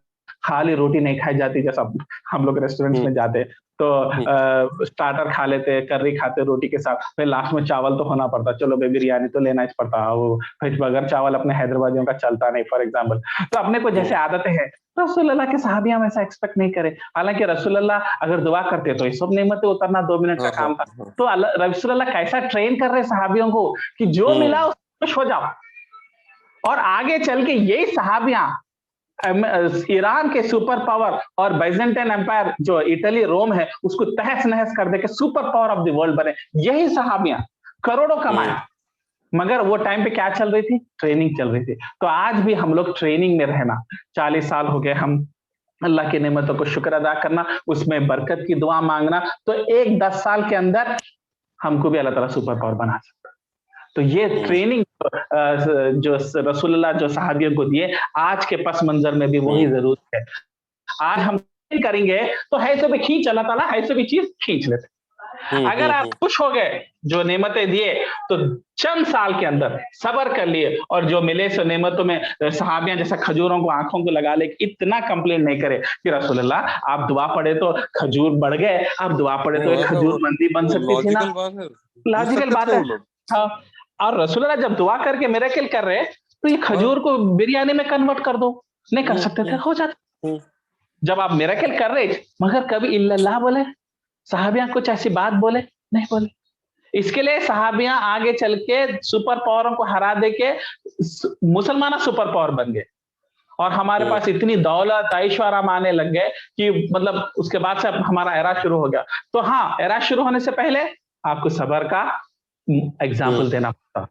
खाली रोटी नहीं खाई जाती, जैसा हम लोग रेस्टोरेंट्स में जाते तो स्टार्टर खा लेते, कर्री खाते रोटी के साथ, फिर लास्ट में चावल तो होना पड़ता, चलो भाई बिरयानी तो लेना ही पड़ता, वो फिर बगैर चावल अपने हैदराबादियों का चलता नहीं, फॉर एग्जाम्पल। तो अपने को जैसे आदतें हैं, रसूलुल्लाह के सहाबियां ऐसा एक्सपेक्ट नहीं करे। हालांकि रसूलुल्लाह अगर दुआ करते तो ये सब नेमतें उतरना 2 मिनट का काम था। तो रसूलुल्लाह कैसा ट्रेन कर रहे सहाबियों को कि जो मिला उसमें खुश हो जाओ, और आगे चल के यही सहाबियां ईरान के सुपर पावर और बाइजेंटाइन एम्पायर जो इटली रोम है उसको तहस नहस कर दे के super power of the world बने, यही सहाबियां करोड़ों कमाए। मगर वो टाइम पे क्या चल रही थी, ट्रेनिंग चल रही थी। तो आज भी हम लोग ट्रेनिंग में रहना, 40 साल हो गए, हम अल्लाह की नेमतों को शुक्र अदा करना, उसमें बरकत की दुआ मांगना, तो एक 10 साल के अंदर हमको भी अल्लाह ताला सुपर पावर बना सकता। तो ये ट्रेनिंग जो रसूलुल्लाह जो सहाबियों को दिए, आज के पस मंजर में भी वही जरूरत है। आज हम करेंगे तो है से भी खींच, अल्लाह ताला है से भी चीज खींच लेते। अगर आप खुश हो गए जो नेमतें दिए, तो चंद साल के अंदर सब्र कर लिए, और जो मिले सो नेमतों में सहाबियां जैसा खजूरों को आंखों को लगा ले, इतना कंप्लेन नहीं करे कि रसूलुल्लाह आप दुआ पढ़े तो खजूर बढ़ गए, आप दुआ पढ़े तो एक खजूर मंदी बन सकती थी ना, लॉजिकल बात है। हाँ, और रसूलुल्लाह जब दुआ करके मिरेकल कर रहे, तो ये खजूर को बिरयानी में कन्वर्ट कर दो, नहीं कर सकते थे, हो जाता। जब आप मिरेकल कर रहे, मगर कभी इल्लल्लाह बोले, सहाबियां कुछ ऐसी बात बोले नहीं बोले। इसके लिए सहाबियां आगे चल के सुपर पावरों को हरा दे के मुसलमान सुपर पावर बन गए, और हमारे पास इतनी दौलत ऐश्वर्य आने लग गए कि मतलब उसके बाद से हमारा एरा शुरू हो गया। तो हाँ, एरा शुरू होने से पहले आपको सब्र का एग्जाम्पल देना पड़ता।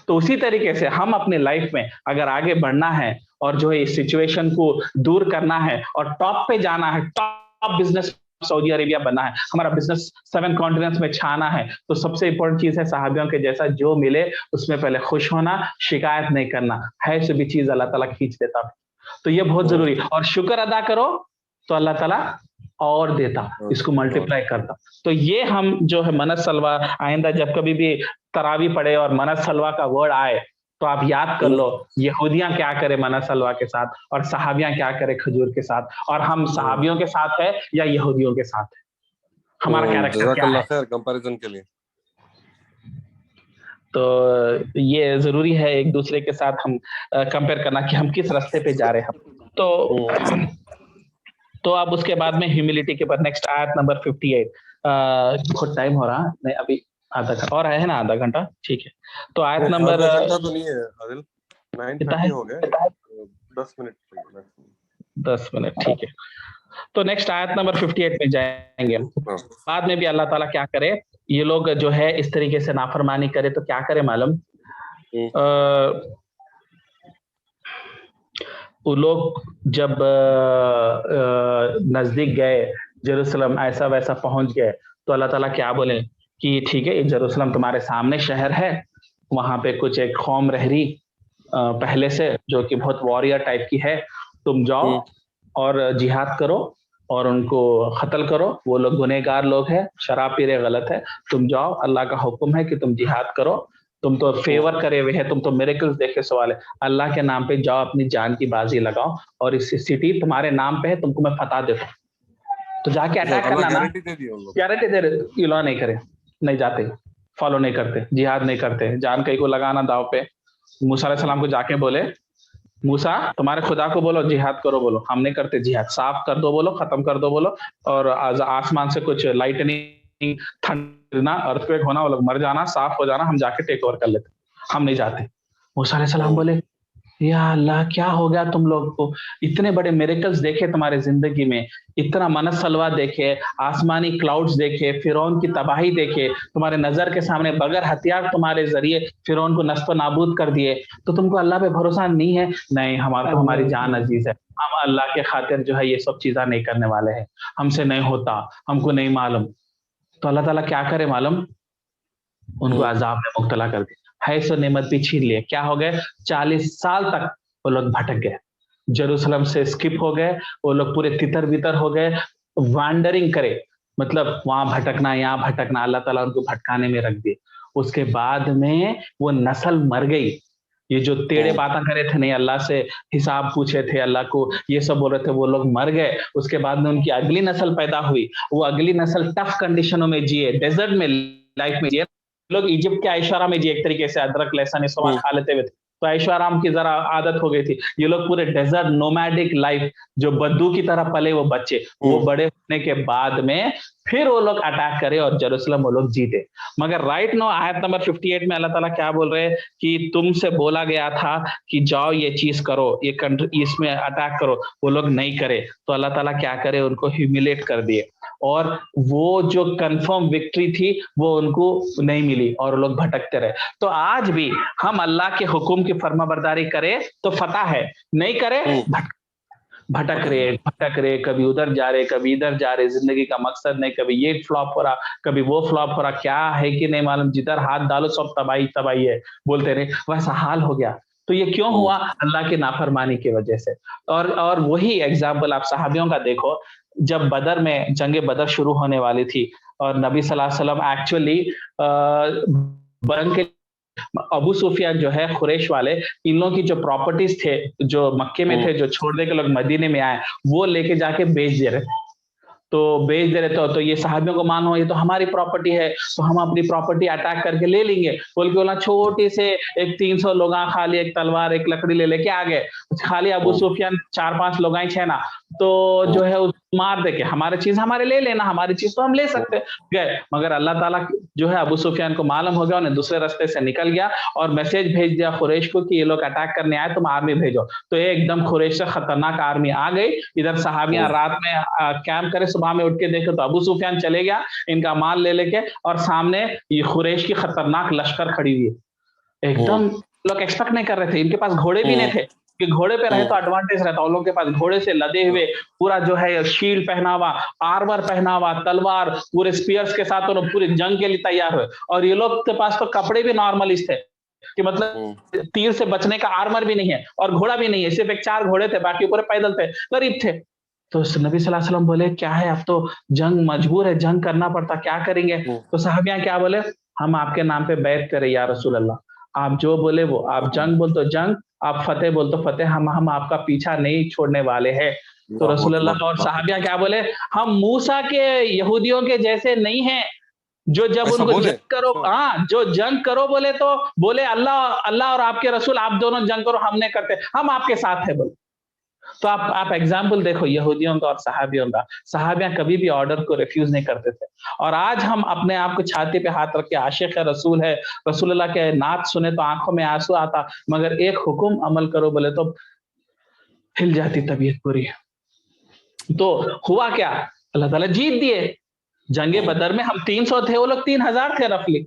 तो उसी तरीके से हम अपने लाइफ में अगर आगे बढ़ना है और जो है इस सिचुएशन को दूर करना है और टॉप पे जाना है, टॉप बिजनेस सऊदी अरेबिया बनना है, हमारा बिजनेस 7 कॉन्टिनेंट्स में छाना है, तो सबसे इंपॉर्टेंट चीज है सहाबियों के जैसा जो मिले उसमें पहले खुश होना, शिकायत नहीं करना, है से भी चीज अल्लाह ताला खींच देता। तो ये बहुत जरूरी, और शुक्र अदा करो तो अल्लाह ताला और देता, इसको मल्टीप्लाई करता। तो ये हम जो है मनस सलवा, आइंदा जब कभी भी तरावी पढ़े और मनस सलवा का वर्ड आए तो आप याद कर लो यहूदियां क्या करे मना सलवा के साथ और सहाबियां क्या करे खजूर के साथ, और हम सहाबियों के साथ है या यहूदियों के साथ है, हमारा कैरेक्टर क्या जज़ाकल्लाह है। खैर कंपैरिजन के लिए। तो ये जरूरी है एक दूसरे के साथ हम कंपेयर करना कि हम किस रास्ते पे जा रहे हैं। तो अब उसके बाद में ह्यूमिलिटी के बाद नेक्स्ट आयत नंबर 58। बहुत टाइम हो रहा नहीं, अभी आधा घंटा और है ना, आधा घंटा ठीक है। तो आयत नंबर आधा घंटा तो नहीं है आदिल, कितना है 9:30 हो गए, 10 मिनट चाहिए। 10 मिनट ठीक है। तो नेक्स्ट आयत नंबर 58 में जाएंगे। बाद में भी अल्लाह ताला क्या करे, ये लोग जो है इस तरीके से नाफरमानी करे तो क्या करे मालूम, वो लोग जब नजदीक गए जेरूसलम ऐसा वैसा पहुंच गए तो अल्लाह ताला क्या बोले कि ठीक है जेरूसलम तुम्हारे सामने शहर है, वहां पे कुछ एक कौम रह रही पहले से जो कि बहुत वॉरियर टाइप की है, तुम जाओ और जिहाद करो और उनको कत्ल करो, वो लोग गुनहगार लोग हैं, शराब पी रहे गलत है, तुम जाओ अल्लाह का हुक्म है कि तुम जिहाद करो, तुम तो फेवर करे हुए है, तुम तो मिरेकल्स देखे सवाल है, अल्लाह के नाम पे जाओ अपनी जान की बाजी लगाओ और इस सिटी तुम्हारे नाम पे है, तुमको मैं फतह देता हूँ। तो जाके अटैक करना ना, गारंटी दे दी उन लोग, गारंटी दे रहे, ये लोग नहीं करे, नहीं जाते, फॉलो नहीं करते, जिहाद नहीं करते, जान कहीं को लगाना दाव पे। मूसा अलैहि सलाम को जाके बोले मूसा तुम्हारे खुदा को बोलो जिहाद करो, बोलो हम नहीं करते जिहाद, साफ कर दो बोलो, खत्म कर दो बोलो, और आसमान से कुछ लाइटनिंग ठंडना अर्थक्वेक होना, वो लोग मर जाना, साफ हो जाना, हम जाके टेक ओवर कर लेते, हम नहीं जाते। मूसा अलैहि सलाम बोले या अल्लाह क्या हो गया तुम लोग को, इतने बड़े मिरेकल्स देखे तुम्हारे जिंदगी में, इतना मनसलवा देखे, आसमानी क्लाउड्स देखे, फिरौन की तबाही देखे, तुम्हारे नजर के सामने बगैर हथियार तुम्हारे जरिए फिरौन को नस्तो नाबूद कर दिए, तो तुमको अल्लाह पे भरोसा नहीं है? नहीं, हमारा तो हमारी जान अजीज है, हम अल्लाह के खातिर जो है ये सब चीजें नहीं करने वाले हैं, हमसे नहीं होता, हमको नहीं मालूम। तो अल्लाह ताला क्या करे मालूम, उनको अजाब में मुब्तला कर दिया, है सो नेमत भी छीन लिए, क्या हो गए 40 साल तक वो लोग भटक गए, जेरूसलम से स्किप हो गए, वो लोग पूरे तितर बितर हो गए, वैंडरिंग करे, मतलब वहां भटकना यहाँ भटकना, अल्लाह ताला उनको भटकाने में रख दिए। उसके बाद में वो नस्ल मर गई, ये जो टेढ़े बातें करे थे, नहीं अल्लाह से हिसाब पूछे थे, अल्लाह को ये सब बोल रहे थे, वो लोग मर गए। उसके बाद में उनकी अगली नस्ल पैदा हुई, वो अगली नस्ल टफ कंडीशनों में जिए, डेजर्ट में लाइफ में जिए, लोग इजिप्ट के ऐशोआराम में जिए, एक तरीके से अदरक लहसुन इस खा लेते हुए थे, तो ऐशोआराम की जरा आदत हो गई थी। ये लोग पूरे डेजर्ट नोमैडिक लाइफ, जो बद्दू की तरह पले वो बच्चे, वो बड़े होने के बाद में फिर वो लोग अटैक करे और जेरूसलम वो लोग जीते। मगर राइट नो आयत नंबर 58 में अल्लाह ताला क्या बोल रहे हैं कि तुमसे बोला गया था कि जाओ ये चीज करो, ये कंट्री इसमें अटैक करो, वो लोग नहीं करे, तो अल्लाह ताला क्या करे, उनको ह्यूमिलेट कर दिए, और वो जो कंफर्म विक्ट्री थी वो उनको नहीं मिली और लोग भटकते रहे। तो आज भी हम अल्लाह के हुक्म की फर्माबरदारी करें तो फतह है, नहीं करे भटक रहे, कभी उधर जा रहे, कभी इधर जा रहे, जिंदगी का मकसद नहीं, कभी ये फ्लॉप हो रहा, कभी वो फ्लॉप हो रहा, क्या है कि नहीं मालूम, जिधर हाथ डालो सब तबाही तबाही है बोलते रहे, वैसा हाल हो गया। तो ये क्यों हुआ? अल्लाह की नाफरमानी की वजह से। और वही एग्जाम्पल आप सहाबियों का देखो, जब बदर में जंगे बदर शुरू होने वाली थी और नबी सल्लल्लाहु अलैहि वसल्लम एक्चुअली अबू सुफियान जो है कुरैश वाले, इन लोगों की जो प्रॉपर्टीज थे जो मक्के में थे, जो छोड़ दे के लोग मदीने में आए, वो लेके जाके बेच दे रहे, तो बेच दे रहे, तो ये सहाबियों को मानो ये तो हमारी प्रॉपर्टी है, तो हम अपनी प्रॉपर्टी अटैक करके ले लेंगे, बोल के बोला छोटी से एक 300 लोग खाली एक तलवार एक लकड़ी ले लेके आ गए, खाली अबू सुफियान 4-5 लोग छे ना, तो जो है मार दे के हमारे चीज हमारे ले लेना, हमारी चीज तो हम ले सकते गए। मगर अल्लाह ताला जो है अबू सुफियान को मालूम हो गया, उन्हें दूसरे रास्ते से निकल गया और मैसेज भेज दिया कुरैश को कि ये लोग अटैक करने आए, तुम आर्मी भेजो। तो ये एकदम कुरैश से खतरनाक आर्मी आ गई, इधर सहाबियां रात में कैंप करे, सुबह में उठ के देखे तो अबू सुफियान चले गया इनका माल ले लेके, और सामने ये कुरैश की खतरनाक लश्कर खड़ी हुई, एकदम लोग एक्सपेक्ट नहीं कर रहे थे, इनके पास घोड़े भी नहीं थे कि घोड़े पे रहे तो एडवांटेज रहता, उन लोगों के पास घोड़े से लदे हुए पूरा जो है शील्ड पहना हुआ, आर्मर पहना हुआ, तलवार पूरे स्पीयर्स के साथ पूरे जंग के लिए तैयार हुए, और ये लोग के पास तो कपड़े भी नॉर्मलिस्ट थे कि मतलब तीर से बचने का आर्मर भी नहीं है और घोड़ा भी नहीं है, सिर्फ एक 4 घोड़े थे, बाकी पूरे पैदल थे, गरीब थे। तो नबी सल्लल्लाहु अलैहि वसल्लम बोले क्या है, अब तो जंग मजबूर है, जंग करना पड़ता, क्या करेंगे? तो सहाबियां क्या बोले, हम आपके नाम पे बैत करें या रसूल अल्लाह, आप जो बोले वो, आप जंग बोल तो जंग, आप फतेह बोल तो फतेह, हम आपका पीछा नहीं छोड़ने वाले हैं। तो रसूलुल्लाह और सहाबिया क्या बोले, हम मूसा के यहूदियों के जैसे नहीं हैं, जो जब ऐसा उनको बोले? जंग करो, अच्छा। हाँ, जो जंग करो बोले तो बोले अल्लाह अल्लाह और आपके रसूल आप दोनों जंग करो, हम नहीं करते, हम आपके साथ है बोले। तो आप एग्जाम्पल देखो यहूदियों का और सहाबियों का, सहाबियां कभी भी ऑर्डर को रिफ्यूज नहीं करते थे। और आज हम अपने आप को छाती पे हाथ रख के आशिक है रसूल है, रसूलुल्लाह के नात सुने तो आंखों में आंसू आता, मगर एक हुक्म अमल करो बोले तो हिल जाती तबीयत पूरी। तो हुआ क्या, अल्लाह ताला जीत दिए। जंगे बदर में हम 300 थे, वो लोग 3000 थे रफली।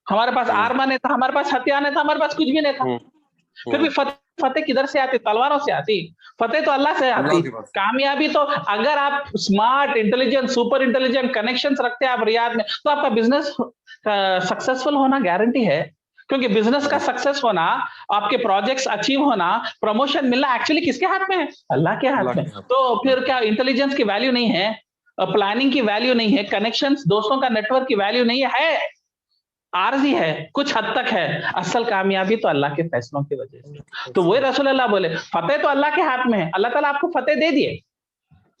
हमारे पास आर्मा नहीं था, हमारे पास हथियार नहीं था, हमारे पास कुछ भी नहीं था। फिर भी फतेह किधर से आती, तलवारों से आती, फतेह तो अल्लाह से आती। कामयाबी तो अगर आप smart, intelligent, super intelligent connections रखते हैं आप रियाद में, तो आपका बिजनेस सक्सेसफुल होना गारंटी है। क्योंकि बिजनेस का सक्सेस होना, आपके प्रोजेक्ट्स अचीव होना, प्रमोशन मिलना एक्चुअली किसके हाथ में है, अल्लाह के हाथ में। तो फिर क्या इंटेलिजेंस की वैल्यू नहीं है, प्लानिंग की वैल्यू नहीं है, कनेक्शंस, दोस्तों का नेटवर्क की वैल्यू नहीं है, आरजी है, कुछ हद तक है। असल कामयाबी तो अल्लाह के फैसलों की वजह से। तो वही रसूलुल्लाह बोले, फतेह तो अल्लाह के हाथ में है, अल्लाह ताला आपको फतेह दे दिए,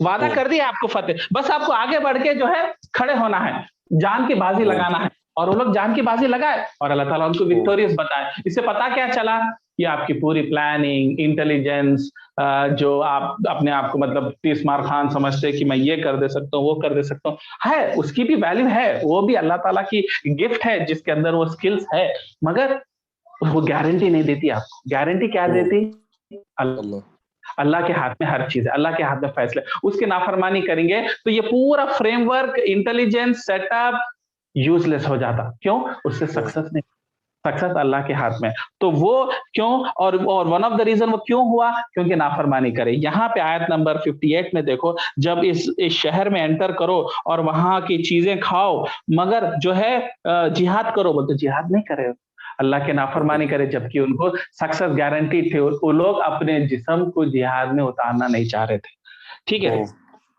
वादा कर दिया आपको फतेह, बस आपको आगे बढ़ के जो है खड़े होना है, जान की बाजी लगाना है। और वो लोग जान की बाजी लगाए और अल्लाह ताला उनको विक्टोरियस बताए। इससे पता क्या चला कि आपकी पूरी प्लानिंग, इंटेलिजेंस, जो आप अपने आप को मतलब तीसमार खान समझते कि मैं ये कर दे सकता हूँ, वो कर दे सकता हूँ, है, उसकी भी वैल्यू है, वो भी अल्लाह ताला की गिफ्ट है जिसके अंदर वो स्किल्स है, मगर वो गारंटी नहीं देती आपको। गारंटी क्या देती, अल्लाह के हाथ में हर चीज है, अल्लाह के हाथ में फैसले। उसकी नाफरमानी करेंगे तो ये पूरा फ्रेमवर्क, इंटेलिजेंस, सेटअप यूजलेस हो जाता। क्यों, उससे सक्सेस नहीं, सक्सेस अल्लाह के हाथ में। तो वो क्यों, और वन ऑफ द रीजन वो क्यों हुआ, क्योंकि नाफरमानी करे। यहाँ पे आयत नंबर 58 में देखो, जब इस शहर में एंटर करो और वहां की चीजें खाओ, मगर जो है जिहाद करो, बोलते जिहाद नहीं करे, अल्लाह के नाफरमानी करे, जबकि उनको सक्सेस गारंटी थी। वो लोग अपने जिस्म को जिहाद में उतारना नहीं चाह रहे थे। ठीक है,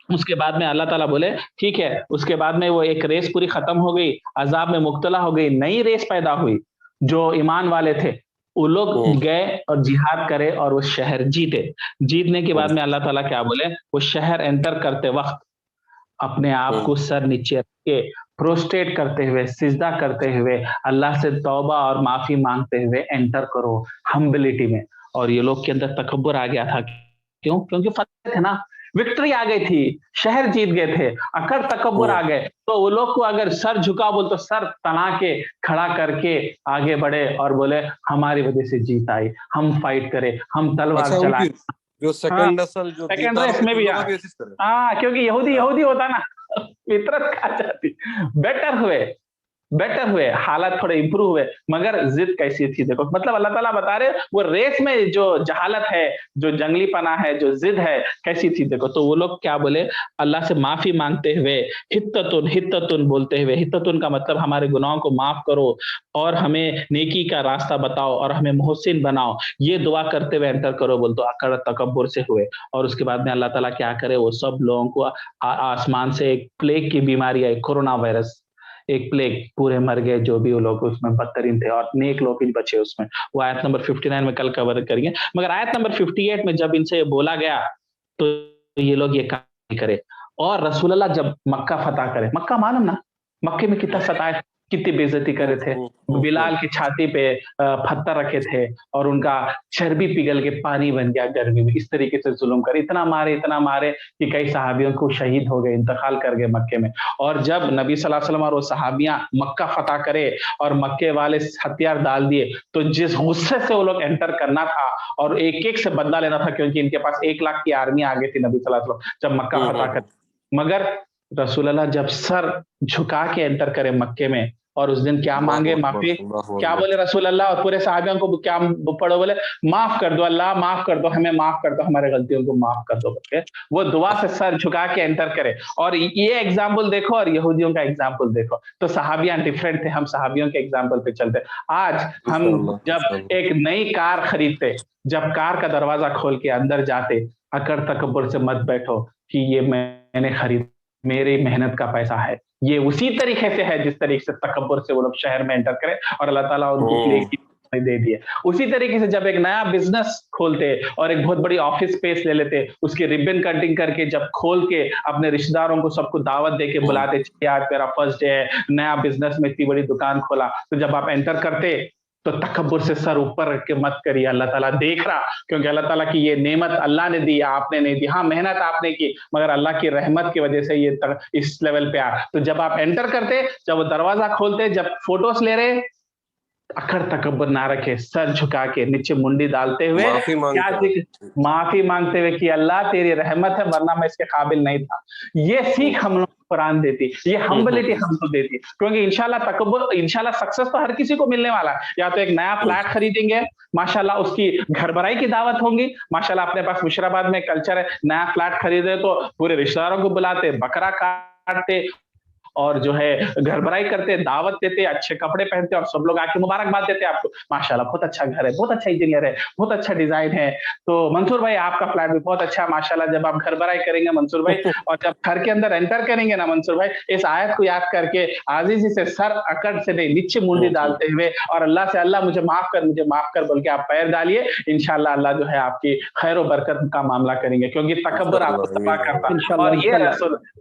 उसके बाद में अल्लाह ताला बोले ठीक है, उसके बाद में वो एक रेस पूरी खत्म हो गई, अजाब में मुब्तला हो गई, नई रेस पैदा हुई। जो ईमान वाले थे वो लोग गए और जिहाद करे और वो शहर जीते। जीतने के बाद में अल्लाह ताला क्या बोले, वो शहर एंटर करते वक्त अपने आप को सर नीचे रख के प्रोस्टेट करते हुए, सिजदा करते हुए, अल्लाह से तौबा और माफी मांगते हुए एंटर करो हम्बिलिटी में। और ये लोग के अंदर तकब्बुर आ गया था। क्यों, क्योंकि फतेह थे ना, विक्ट्री आ गई थी, शहर जीत गए थे, अकर तकब्बुर आ गए। तो वो लोग को अगर सर झुका बोल तो सर तना के खड़ा करके आगे बढ़े और बोले हमारी वजह से जीत आई, हम फाइट करें, हम तलवार चलाए। जो सेकंड असल जो सेकंड रेस में भी हाँ, क्योंकि यहूदी होता ना, फितरत खा जाती। बेटर हुए, हालात थोड़े इंप्रूव हुए, मगर जिद कैसी थी देखो। मतलब अल्लाह ताला बता रहे वो रेस में जो जहालत है, जो जंगलीपना है, जो जिद है, कैसी थी देखो। तो वो लोग क्या बोले, अल्लाह से माफी मांगते हुए, हित्ततुन बोलते हुए, हित्ततुन का मतलब हमारे गुनाहों को माफ करो और हमें नेकी का रास्ता बताओ और हमें मोहसिन बनाओ, ये दुआ करते हुए एंटर करो बोल। तो अकड़ तकब्बुर से हुए। और उसके बाद में अल्लाह ताला क्या करे, वो सब लोगों को आसमान से एक प्लेग की बीमारी आई, कोरोना वायरस, एक प्लेग, पूरे मर गए जो भी वो लोग उसमें बदतरीन थे, और नेक लोग ही बचे उसमें। वो आयत नंबर 59 में कल कवर करेंगे। मगर आयत नंबर 58 में जब इनसे बोला गया तो ये लोग ये काम करे। और रसूलुल्लाह जब मक्का फतह करे, मक्का मालूम ना, मक्के में कितना सताए, कितनी बेइज्जती करे थे, बिलाल की छाती पे पत्थर रखे थे और उनका चर्बी पिघल के पानी बन गया गर्मी में। इस तरीके से जुल्म करे, इतना मारे कि कई सहाबियों को शहीद हो गए, इंतकाल कर गए मक्के में। और जब नबी सल्लल्लाहु अलैहि वसल्लम और वो सहाबियां मक्का फतह करे और मक्के वाले हथियार डाल दिए, तो जिस गुस्से से वो लोग एंटर करना था और एक एक से बदला लेना था, क्योंकि इनके पास 1 लाख की आर्मी आ गई थी नबी सल्लल्लाहु अलैहि वसल्लम जब मक्का फतह कर। मगर रसूलुल्लाह जब सर झुका के एंटर करे मक्के में, और उस दिन क्या मांगे, माफी, क्या बोले रसूलुल्लाह और पूरे सहाबियों को क्या पढ़ो, बोले माफ कर दो अल्लाह, माफ कर दो, हमें माफ कर दो, हमारे गलतियों को माफ कर दो। वो दुआ से सर झुका के एंटर करे। और ये एग्जाम्पल देखो और यहूदियों का एग्जाम्पल देखो, तो सहाबियां डिफरेंट थे, हम सहाबियों के एग्जाम्पल पे चलते। आज हम जब एक नई कार खरीदते, जब कार का दरवाजा खोल के अंदर जाते, अकड़ तकब्बुर से मत बैठो कि ये मैंने खरीद, मेरी मेहनत का पैसा है। ये उसी तरीके से है जिस तरीके से तकब्बुर से वो लोग शहर में एंटर करें और अल्लाह ताला उनको दे दिए। उसी तरीके से जब एक नया बिजनेस खोलते और एक बहुत बड़ी ऑफिस स्पेस ले लेते, उसकी रिबन कटिंग करके जब खोल के अपने रिश्तेदारों को सबको दावत दे के बुलाते, आज मेरा फर्स्ट डे है, नया बिजनेस में इतनी बड़ी दुकान खोला, तो जब आप एंटर करते तो तकब्बुर से सर ऊपर रख के मत करिए, अल्लाह ताला देख रहा, क्योंकि अल्लाह ताला की ये नेमत अल्लाह ने दी, आपने नहीं दी। हाँ, मेहनत आपने की, मगर अल्लाह की रहमत की वजह से ये इस लेवल पे आ। तो जब आप एंटर करते, जब वो दरवाजा खोलते, जब फोटोज ले रहे, अकड़ तकब्बुर ना रखे, सर झुका के नीचे मुंडी डालते हुए माफी मांगते हुए कि अल्लाह तेरी रहमत है, वरना मैं इसके काबिल नहीं था। ये सीख हम लोग कुरान देती, ये हम्बिलिटी हमको देती, क्योंकि इंशाल्लाह तकब्बुर, इंशाल्लाह सक्सेस तो हर किसी को मिलने वाला है। या तो एक नया फ्लैट खरीदेंगे, माशाल्लाह उसकी घर भराई की दावत होंगी, माशाल्लाह अपने पास मुशीराबाद में कल्चर है, नया फ्लैट खरीदे तो पूरे रिश्तेदारों को बुलाते, बकरा काटते और जो है घर भराई करते, दावत देते, अच्छे कपड़े पहनते और सब लोग आके मुबारकबाद देते आपको, माशाल्लाह बहुत अच्छा घर है, बहुत अच्छा इंजीनियर है, बहुत अच्छा डिजाइन है। तो मंसूर भाई आपका फ्लैट भी बहुत अच्छा है माशाल्लाह। जब आप घर भराई करेंगे मंसूर भाई, और जब घर के अंदर एंटर करेंगे ना मंसूर भाई, इस आयत को याद करके आजीजी से सर अकड़ से नहीं, नीचे मुंडी डालते हुए और अल्लाह से अल्लाह मुझे माफ कर बोल के आप पैर डालिए, इंशाल्लाह अल्लाह जो है आपकी खैर और बरकत का मामला करेंगे, क्योंकि तकब्बुर आपको तबाह करता है। और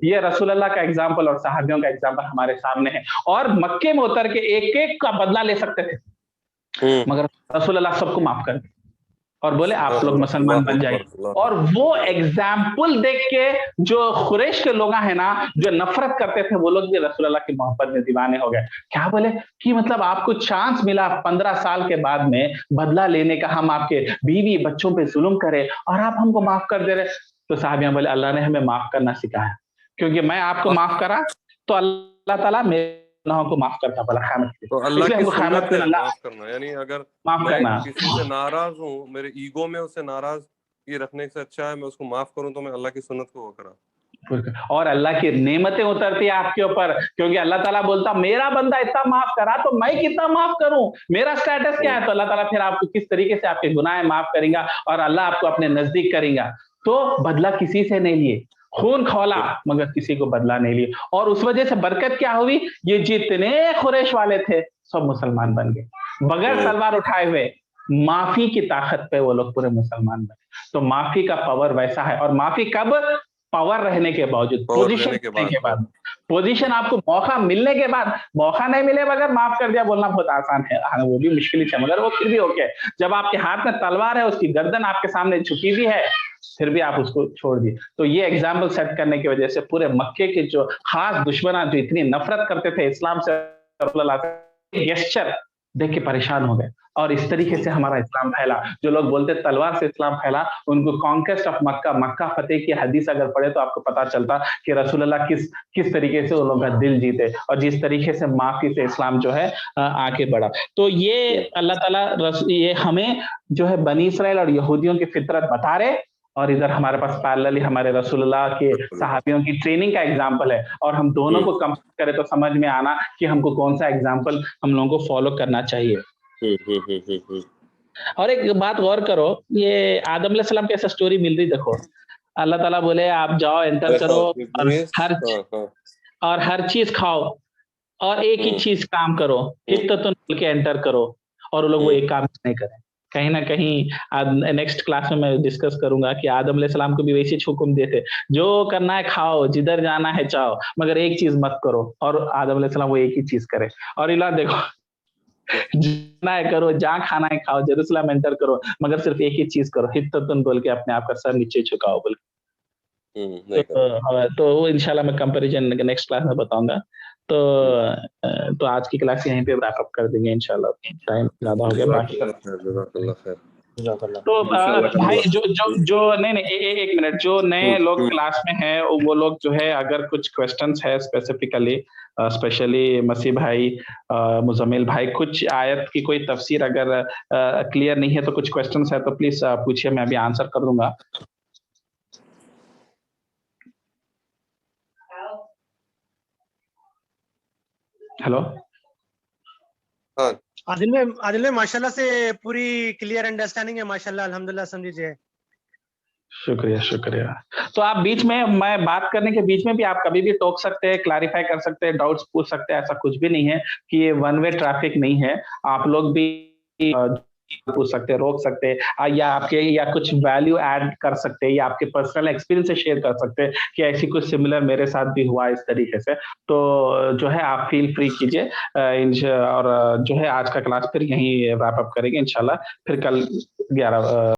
ये रसूल अल्लाह का एग्जाम्पल और सहाबियों का एग्जाम्पल हमारे सामने है। और मक्के में उतर के एक एक का बदला ले सकते थे, मगर रसूल अल्लाह सबको माफ कर दिया और बोले आप लोग मुसलमान बन जाइए। और वो एग्जाम्पल देख के जो खुरैश के लोग हैं ना, जो नफरत करते थे, वो लोग भी रसूल अल्लाह की मोहब्बत में दीवाने हो गए। क्या बोले कि मतलब आपको चांस मिला 15 साल के बाद में बदला लेने का, हम आपके बीवी बच्चों पे जुल्म करें और आप हमको माफ कर दे रहे। तो साहबियां बोले अल्लाह ने हमें माफ करना सिखाया, क्योंकि मैं आपको माफ करा तो अल्लाह ताला मेरे गुनाहों को माफ करता भला खामत। तो अल्लाह की सुन्नत है माफ करना, यानी अगर मैं किसी से नाराज हूँ, मेरे ईगो में उससे नाराज ये रखने से अच्छा है मैं उसको माफ करूं, तो मैं अल्लाह की सुन्नत को वो करा। और अल्लाह की नेमतें उतरती है आपके ऊपर, क्योंकि अल्लाह ताला बोलता मेरा बंदा इतना माफ करा तो मैं कितना माफ करूं, मेरा स्टेटस क्या है। तो अल्लाह ताला फिर आपको किस तरीके से आपके गुनाह माफ करेगा और अल्लाह आपको अपने नजदीक करेगा। तो बदला किसी से नहीं लिए, खून खौला मगर किसी को बदला नहीं लिए, और उस वजह से बरकत क्या हुई, ये जितने खुरैश वाले थे सब मुसलमान बन गए, बगैर तलवार उठाए हुए, माफी की ताकत पे वो लोग पूरे मुसलमान बने। तो माफी का पावर वैसा है, और माफी कब, पावर रहने के बावजूद, पोजीशन के बाद, पोजीशन आपको मौका मिलने के बाद, मौका नहीं मिले बगैर माफ कर दिया बोलना बहुत आसान है, वो भी मुश्किल है, मगर वो फिर भी ओके। जब आपके हाथ में तलवार है, उसकी गर्दन आपके सामने झुकी हुई है, फिर भी आप उसको छोड़ दिए। तो ये एग्जाम्पल सेट करने की वजह से पूरे मक्के के जो खास दुश्मन जो इतनी नफरत करते थे इस्लाम से, गेस्चर देख के परेशान हो गए, और इस तरीके से हमारा इस्लाम फैला। जो लोग बोलते तलवार से इस्लाम फैला, उनको कॉन्क्वेस्ट ऑफ मक्का, मक्का फतेह की हदीस अगर पढ़े तो आपको पता चलता कि रसूल अल्लाह किस तरीके से उन लोगों का दिल जीते, और जिस तरीके से माफी से इस्लाम जो है आगे बढ़ा। तो ये अल्लाह ताला ये हमें जो है बनी इसराइल और यहूदियों की फितरत बता रहे, और इधर हमारे पास पैरेलली हमारे रसूलुल्लाह के सहाबियों की ट्रेनिंग का एग्जाम्पल है, और हम दोनों को कंपेयर करें तो समझ में आना कि हमको कौन सा एग्जाम्पल हम लोगों को फॉलो करना चाहिए। और एक बात गौर करो, ये आदम अलैहिस्सलाम की ऐसा स्टोरी मिल रही, देखो अल्लाह ताला बोले आप जाओ एंटर करो और हर चीज खाओ और एक ही चीज काम करो, हित्ततुन बोल के एंटर करो, और वो लोग वो एक काम नहीं करें। कहीं ना कहीं नेक्स्ट क्लास में मैं डिस्कस करूंगा कि आदम अलैहिस्सलाम को भी वैसे हुक्म देते, जो करना है खाओ, जिधर जाना है जाओ, मगर एक चीज मत करो, और आदम अलैहिस्सलाम वो एक ही चीज करे। और इला देखो जाना है करो, जहाँ खाना है खाओ, जेरूसलम एंटर करो, मगर सिर्फ एक ही चीज करो, हित्ततुन बोल के अपने आप का सर नीचे झुकाओ बोल। तो इंशाल्लाह मैं कंपैरिजन नेक्स्ट क्लास में बताऊंगा। तो आज की क्लास यहीं पे रैप अप कर देंगे इंशाल्लाह, टाइम ज्यादा हो गया। बाकी तो भाई जो नहीं एक मिनट, जो नए लोग क्लास में हैं वो लोग जो है, अगर कुछ क्वेश्चंस है स्पेसिफिकली, स्पेशली मसीह भाई, मुजम्मिल भाई, कुछ आयत की कोई तफसीर अगर क्लियर नहीं है तो कुछ क्वेश्चंस है तो प्लीज पूछिए, मैं अभी आंसर कर दूंगा। हेलो आदिल में माशाल्लाह से पूरी क्लियर अंडरस्टैंडिंग है माशाल्लाह, अल्हम्दुलिल्लाह समझिए। शुक्रिया। तो आप बीच में, मैं बात करने के बीच में भी आप कभी भी टोक सकते हैं, क्लैरिफाई कर सकते हैं, डाउट्स पूछ सकते हैं, ऐसा कुछ भी नहीं है कि ये वन वे ट्रैफिक नहीं है। आप लोग भी पूछ सकते हैं, रोक सकते हैं या आपके या कुछ वैल्यू ऐड कर सकते हैं या आपके पर्सनल एक्सपीरियंस से शेयर कर सकते हैं कि ऐसी कुछ सिमिलर मेरे साथ भी हुआ इस तरीके से। तो जो है आप फील फ्री कीजिए और जो है आज का क्लास फिर यहीं रैप अप करेंगे इंशाल्लाह। फिर कल 11